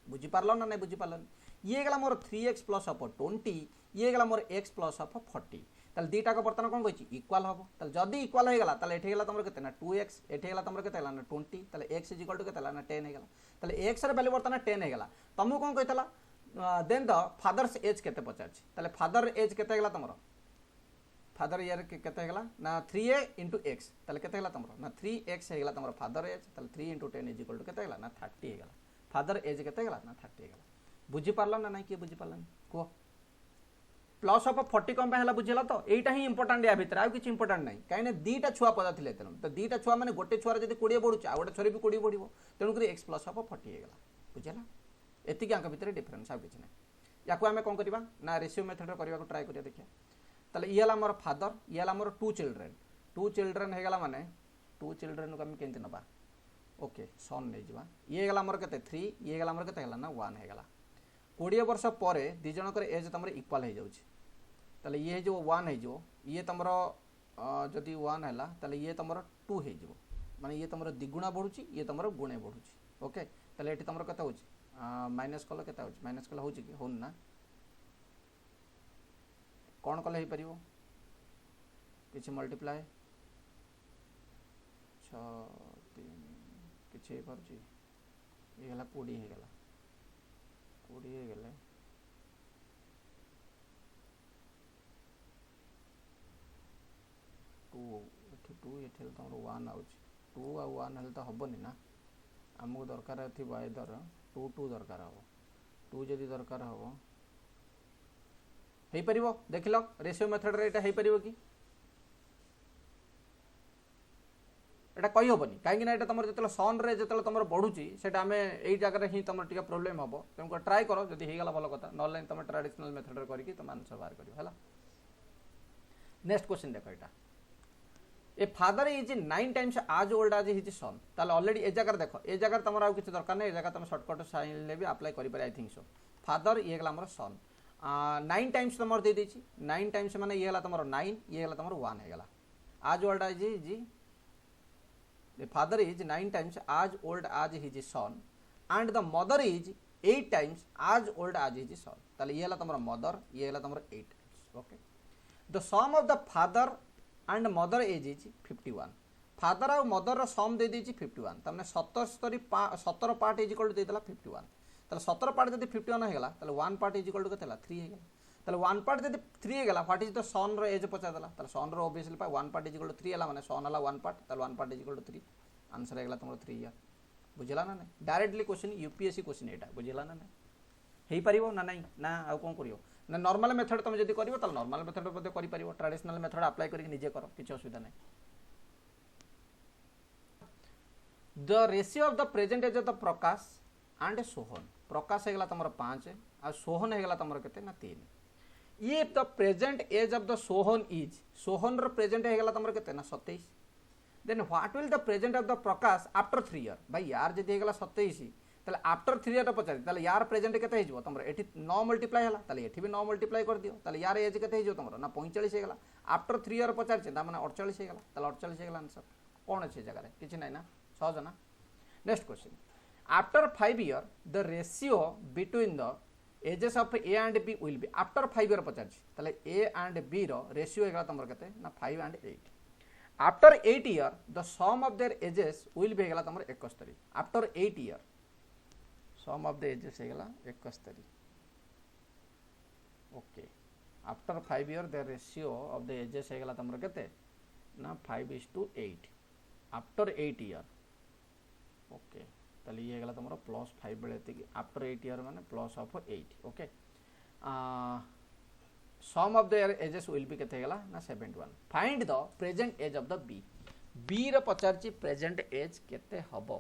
बुझी पारलो ना नहीं बुझी पारलो ये गला मोर 3x प्लस ऑफ 20 ये गला मोर x प्लस ऑफ 40 ताले दीटा को बर्तन कोन कहि इक्वल हबो ताले जदी इक्वल हे गला ताले एठी गला तुमर केते ना 2x एठी गला तुमर केते ना 20 ताले x इज इक्वल टू केते ना 10 हे गला ताले x रे वैल्यू बर्तन 10 हे गला तुमको कोन कहितला देन द फादर्स एज केते पचारछि ताले फादर एज केते गला तुमर फादर ईयर केते गला ना 3a * x ताले केते गला तुमर ना 3x हे गला तुमर फादर एज ताले 3 * 10 इज इक्वल टू केते गला ना 30 हे गला फादर एज केते गला ना 30 हे गला बुझी पारला ना नहीं किए बुझी पारला कह प्लस ऑफ 40 कम है बुझेगा तो यहीटा ही इंपोर्टाट या भितर आउ किसी इंपोर्टाट नहीं कहीं दीटा छुआ पदा थे तेणु तो दीटा छुआ मैंने गोटे छुआर जब 20 बढ़ुचे आ गोटे छुआ भी 20 बढ़ो तेणुक x प्लस ऑफ 40 होगा बुझेगा एतिक आंक भितर डिफरेन्स आउ किसी ना या आम कौन करवा ना रेशियो मेथड करने को ट्राए करिया देखिए ताले ये मोर फादर ये मोर 2 चिल्ड्रेन होगा माने 2 चिल्ड्रेन को आम केमती नवा ओके सन नहीं जावा ये गला मोर केते 3 ये गला मोर केते ना 1 होगा 20 वर्ष पर दी जनकर एज तुम इक्वाल हो जाए ये जो 1 हो ये तुम जदि 1 है ताले ये तुम 2 हो माने ये तुम द्विगुणा बढ़ुची ये तुम गुणे बढ़ुची ओके ताले ये तुम केते हो माइनस कल केते हो माइनस कल हो कि हो ना कौन कले हो पारिबो किछि मल्टीप्लाई 6 3 किछि हो पारुची ये गला 20 हो गला 20 हो गले 2 ये तुम 1 आउच 2 आ 1 हेल्ले तो हेनी ना आमको दरकार थी इधर 2 2 दरकार हम 2 जदि दरकार हम हो पार देख लो रेशियो मेथड रे हो पार कि एटा कही हेनी कहीं तुम जो सन रे जो तुम बढ़ुची से आम यही जगह ही तुम टे प्रोब्लेम हम तुमको ट्राए कर जब होगा भल कथा ना तुम ट्राडिशनल मेथड करके तुम आंसर बाहर कर नेक्स्ट क्वेश्चन देख यहाँ a father is 9 times as old आज हिज सन ताले ऑलरेडी ए जगह देख ए जगह तुम आउ किसी दरकार नहीं ए जगह तुम सर्टकट साइन भी अप्लाई कर आई थिंक सो फादर ये गला मोर सन 9 टाइम्स तुम दे देछि 9 टाइम्स माने ये गला तुम 9 ये गला तुम 1 है गला आज ओल्ड आज जी the father is 9 times as old as his son and the mother is 8 times as old as his son ताले ये हला तमरा मदर ये हला तमरा 8 times okay the sum of the father and mother age is 51 father और mother रो सम दे देछि 51 तमने 17 part is equal to दे देला 51 ताले 17 पार्ट जदी 51 हेगला ताले 1 पार्ट इज इक्वल टू केतेला 3 हेगला ताले 1 पार्ट जदी 3 हेगला व्हाट इज द सन रो एज पचा देला ताले सन रो obviously 1 part is equal to 3 हला माने सन हला 1 पार्ट ताले 1 part is equal to 3 answer हेगला तुमरो 3 ईयर बुझला ना नहीं डायरेक्टली क्वेश्चन यूपीएससी क्वेश्चन एटा बुझला ना नहीं हेई परिबो ना नहीं ना आ कोन करियो ना नॉर्मल मेथड तुम जदी करिवो ताले नॉर्मल मेथड मध्ये करि परिबो ट्रेडिशनल मेथड अप्लाई करके निजे करो किछ असुविधा नहीं the ratio of the present age of the Prakash and Sohan Prakash होगा तुम 5 आ सोहन होगा तुम के 3 ये the present age of the Sohan is Sohan रो प्रेजेंट होगा तुम के 27 then what will the present of the Prakash after 3 year भाई यार जदि होगा 27 ताले आफ्टर 3 ईयर पचार ताले यार प्रेजेंट केते हिजो तुम एठी 9 मल्टीप्लाई हला ताले एठी भी 9 मल्टीप्लाई कर दियो ताले यार एज केते हिजो तुम ना 45 होगा आफ्टर 3 ईयर पचार ता माने 48 होगा ताले 48 होगा आंसर कौन अच्छे जगह किसी ना ना सहज ना next question after 5 year the ratio between the ages of A and B will be after 5 year पचार ताले ए एंड बी रो रेशियो होगा तुम केते ना 5 and 8 after 8 year the sum of their ages will be होगा तुम 71 after 8 year sum of the ages होगा 71 okay after 5 year the ratio of the ages होगा तुम केते ना 5:8 आफ्टर 8 ईयर ओके ताली ये होगा तुम +5 बेले आफ्टर 8 ईयर माने plus of 8 okay sum of their ages will be केते होगा ना 71 find the present age of the B B रो पचारची प्रेजेंट एज केते हबो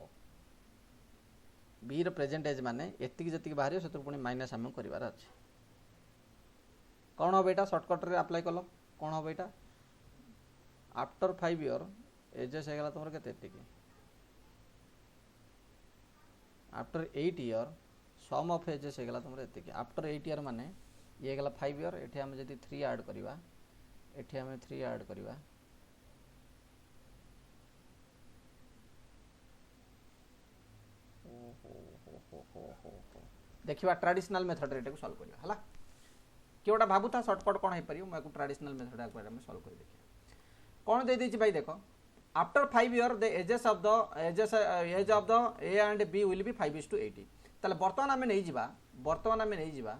बी रो प्रेजेंट एज माने एतिक जतिक बाहरियो सेतर पुनी माइनस हम करिवार अछि कोन हो बेटा शॉर्टकट रे अप्लाई कलो कोन हो बेटा आफ्टर 5 ईयर एजेस होगा तुम केते एतिक after 8 year sum of ages होगा तुम एतिक आफ्टर 8 ईयर माने ये गला 5 ईयर एठी हम जदी 3 ऐड करबा एठी हम 3 ऐड करबा देखिबा ट्रेडिशनल मेथड रे को सॉल्व करबा हला केवटा भाबुता शॉर्टकट कोन हे परियो मैं को ट्रेडिशनल मेथड आ में सॉल्व कर देखिए कोन दे दी भाई देखो after 5 year the ages of the age of the A and B will be 5:80 ताले वर्तमान हमें नहीं जिबा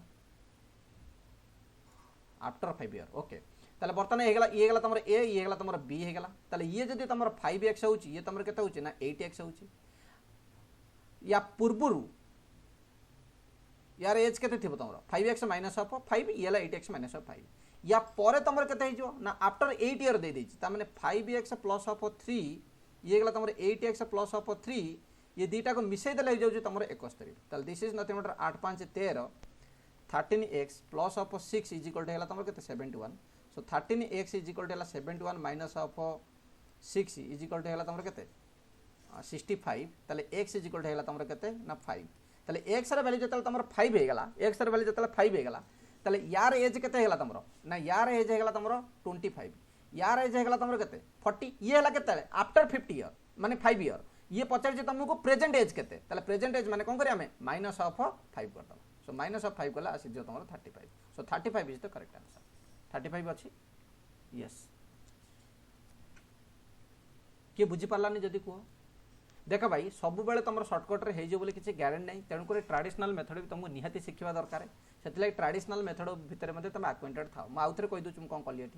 आफ्टर 5 ईयर ओके ताले वर्तमान ये गला तुम ए ये गला तुम बी हे गला ताले ये जदी तुम 5x होची ये तुम केते होची ना 8x होची या पूर्वरु यार एज केते थिबो तुम 5x माइनस ऑफ 5 ये ला 8x माइनस ऑफ 5 या परे तुम केते हिजो ना आफ्टर 8 ईयर दे देची ता माने 5x प्लस ऑफ 3 ये गला तुम 8x प्लस ऑफ 3 ये दीटा को मिसई देले जाउ तुम 71 ताले this is nothing but 8 5 13 13x plus of 6 is equal to हैला तुम केते 71 सो 13x इज इक्वल टू हैला 71 minus of 6 is equal to हैला तुम केते 65 ताले x इज इक्वल टू हैला तुम केते ना 5 ताले x रे वैल्यू जतले तुम 5 हे गेला x रे वैल्यू जतले 5 हे गेला ताले यार एज केते हेला तुम ना यार एज हेला तुम 25 यार एज हेला तुम केते 40 ये हेला केते आफ्टर 50 ईयर माने 5 ईयर ये पचार जे तुमको प्रेजेंट एज केते ताले प्रेजेंट एज माने कोन करिया हमें माइनस ऑफ 5 कर दो सो माइनस ऑफ 5 कला आसी जो तुम 35 सो 35 इज द करेक्ट आंसर 35 अछि यस के बुझी पालानी जदी को देख भाई सब बेले तुम शॉर्टकट रे हेजो बोले किसी ग्यारंटी नहीं तेणुक ट्रेडिशनल मेथड भी तुमको निहाती शिखा दरकार से ट्रेडिशनल मेथड भितर तुम आक्वेंटेड था आउ थे कहीदे तुम कौन कली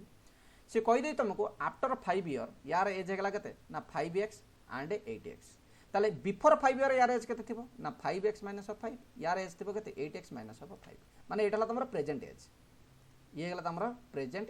सी कहीदे तुमको आफ्टर 5 ईयर यार एज है केते ना 5x एंड 8x ताले बिफोर 5 ईयर यार एज केते थिबो ना 5x माइनस ऑफ 5 यार एज थिबो केते 8x माइनस ऑफ 5 माने एटाला तुमरा प्रेजेंट एज ये गला तुमरा प्रेजेंट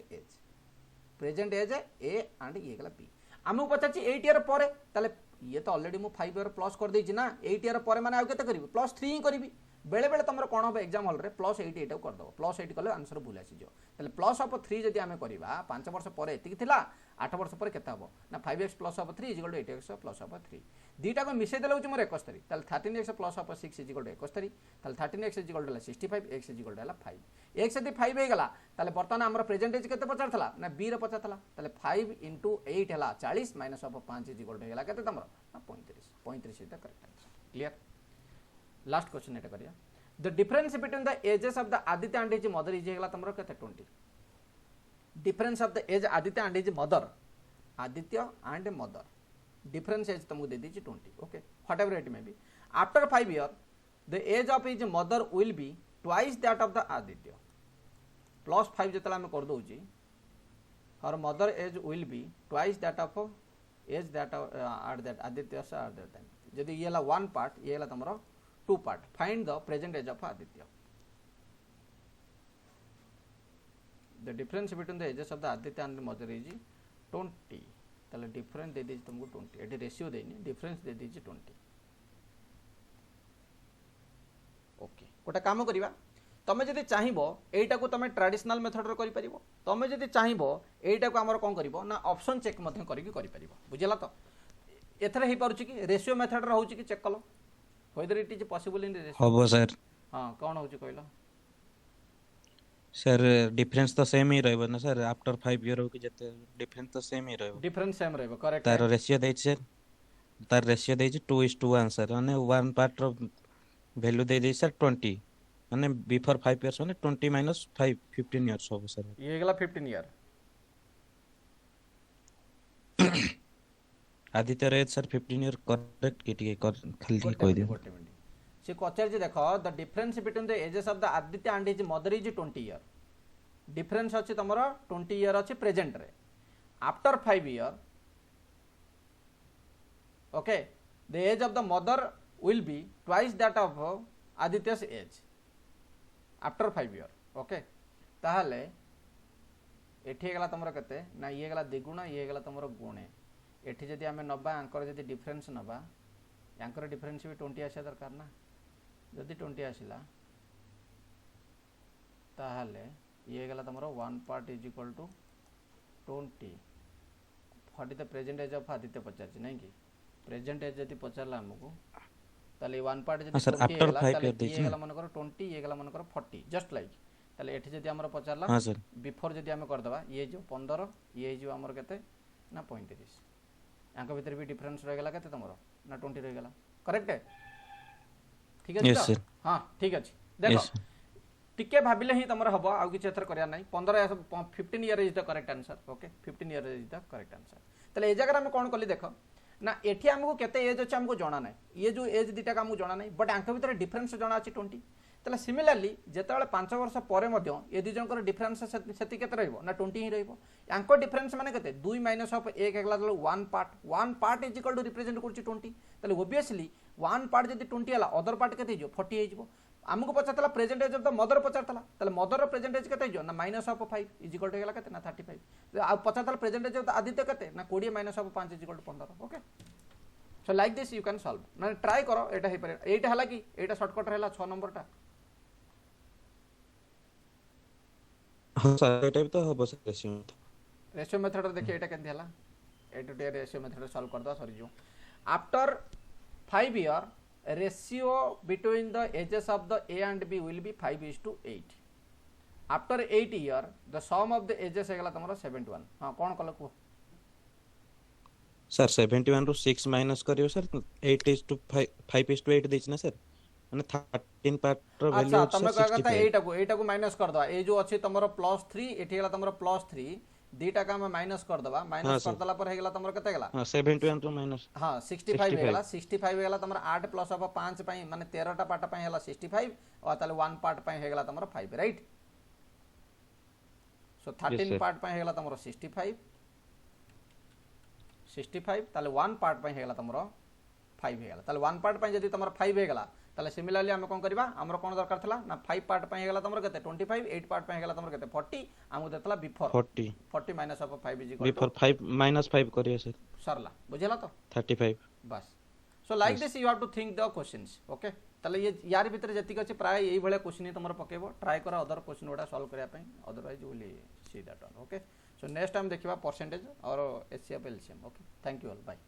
एज ए एंड ये गला बी आमको पचाची 8 ईयर पर ताले ये तो ऑलरेडी मु 5 ईयर प्लस कर देछि ना 8 ईयर पर माने आ केते करिवि +3 ही करिवि बेले बेले तुम कौन हम एग्जाम हॉल रे +8 एटा कर दो +8 कले आंसर भूल आसी जो ताले प्लस ऑफ 3 जदी आमे करिबा 5 वर्ष पर एतिक थिला 8 वर्ष पर केते हबो ना 5x plus of 3 equal to 8x plus of 3 दीटा को मिसै देला होची मोर 71 ताले 13x plus of 6 equal to 71 ताले 13x equal to 65 x equal to 5 x यदि 5 हे गला ताले वर्तमान हमर प्रेजेंटेज केते पचार थला ना b रे पचार थला ताले 5 * 8 हला 40 माइनस ऑफ 5 इक्वल टू हेला केते तमरो ना 35 is the correct answer clear last question एटा करिया the difference between the ages of the aditya and his mother is hegala tamro kete 20 difference of the age aditya and his mother aditya and mother difference age तुमको दे दीजिए 20 okay whatever it may be after 5 year the age of his mother will be twice that of the aditya plus 5 जतला हम कर दोची her mother age will be twice that of age that at that aditya at that time यदि ये ला one part ये ला तमरो two part find the present age of aditya the difference between the ages of the aditya and the mother is 20 ताले difference दे दीजिए तुमको 20 eighty ratio देनी difference दे दीजिए 20 गोटे काम करिबा तमे जदि चाहिबो एटा को तमे ट्रेडिशनल मेथड रो करि परिबो तमे जदि चाहिबो एटा को हमर कोन करिवो ना ऑप्शन चेक मध्ये करिकि करि परिबो बुझिला तो एथरे हे पारुची कि रेशियो मेथड रो होची कि चेक कलो whether it is possible in ratio हबो सर हां कोन होची कहलो सर डिफरेंस तो सेम ही रहबो ना सर आफ्टर 5 ईयर कि जते डिफरेंस तो सेम ही रहबो डिफरेंस सेम रहबो करेक्ट तार रेशियो दै छै तार रेशियो दै छै 2:1 सर माने 1 पार्ट रो वैल्यू दे दै सर 20 माने बिफोर 5 इयर्स माने 20 माइनस 5 15 इयर्स हबो सर ये गला 15 ईयर आदित्य रे सर 15 इयर करेक्ट के खाली गोटे कोइ मिनिट दियो गोटे मिनिट से पचार जे देखो the difference between the ages of the Aditya and his mother is 20 year difference अछि तमरो 20 ईयर अछि प्रेजेंट रे after 5 year okay the age of the mother will be twice that of Aditya's age after 5 year okay ताहले एठी गला तमरो कते ना ये गला द्विगुण ये गला तमरो गुणे एठी जदि हमें नबा आंकर जदि डिफरेंस नबा यांकर डिफरेंस भी 20 आसे दरकार ना जदि 20 आसिला ताहले ये गला तमरो 1 part is equal to 20 what is the present age of Aditya पचारछि नहीं कि प्रेजेंट एज जदि पचारला हमको ताले 1 पार्ट जदि सर 20 आफ्टर गला 5 ताले ईयर दै ये छै गला मन करो 20 ये गला मन करो 40 जस्ट लाइक ताले एठी जदि हमर पचारला हां सर बिफोर जदि हमें कर दबा ये जो 15 ये जो हमर केते ना 35 यांको भीतर भी डिफरेंस रह गला केते तमरो ना 20 रह गला करेक्ट है ठीक है यस सर हां ठीक अछि देखो यस टिके भाबिले ही तमरो हबो आ किछ एथर करिया नाही 15 15 year is the correct answer okay 15 year is the correct answer तले ए जगह हम कोन कली देखो ना एठी हमको केते एज अछि हमको जाना नाही ये जो एज दिटा का हमको जाना नाही बट यांको भीतर डिफरेंस जाना अछि 20 तले सिमिलरली जेतेबेले 5 वर्ष परे मध्य ए दि जनकर डिफरेंस सेति केते रहइबो ना 20 ही रहइबो यांको डिफरेंस माने केते 2 माइनस ऑफ 1 एकला 1 part is equal to represent करछि 20 तले ऑब्वियसली 1 पार्ट जदि 20 हला अदर पार्ट केते हिजो 40 हिजो हमको पचारतला present age of the mother पचारतला तले मदर रो प्रेजेंट एज केते हिजो ना minus of 5 is equal to गेला केते ना 35 आ पचारतला present age of the Aditya केते ना 20 minus of 5 is equal to 15 okay so like this you can solve ना ट्राई करो एटा हे पारे एटा हला कि एटा शॉर्टकट रहला 6 नंबर टा हां सर एटा भी तो हबो सर रेशियो मेथड देखिए एटा केनथि हला एटा टे रेशियो मेथड सॉल्व कर दो सॉरी जो after 5 year ratio between the ages of the A and B will be 5:8 after 8 year the sum of the ages हेगला तमरो 71 हां कोन कल को सर 71 रो 6 माइनस करियो सर 8:5:8 दैछ ना सर माने 13 पार्ट रो वैल्यू अच्छा तमे कहगा था 8 को माइनस कर दवा ए जो अछि तमरो +3 एठी गेला तमरो +3 दीटा का हम माइनस कर दवा माइनस कर दला पर हेगला तमरो कते गेला हां 71 रो माइनस हां 65 हेगला 65 हेगला तमरो 8 प्लस ऑफ 5 पई माने 13 टा पार्ट पई हेला 65 और ताले 1 पार्ट पई हेगला तमरो 5 राइट सो 13 पार्ट पई हेगला तमरो 65 ताले 1 पार्ट पई हेगला तमरो 5 हेगला ताले 1 पार्ट पई जदी तमरो 5 हेगला ताले सिमिलरली हम कोन करबा हमरो कोन दरकार थला ना 5 पार्ट पई हेगला तमरो केते 25 8 पार्ट पई हेगला तमरो केते 40 हमु देतला before 40 minus of 5 is equal before 5 minus 5 करियो सर सरला बुझेला तो 35 बस so like this you have to think the questions okay ताले ये यार भीतर जति अछि प्राय एई भले क्वेश्चन तमरो पकेबो ट्राई करा अदर क्वेश्चन ओडा सॉल्व करिया पई otherwise will see that one okay so next time देखिबा परसेंटेज और HCF LCM okay thank you all bye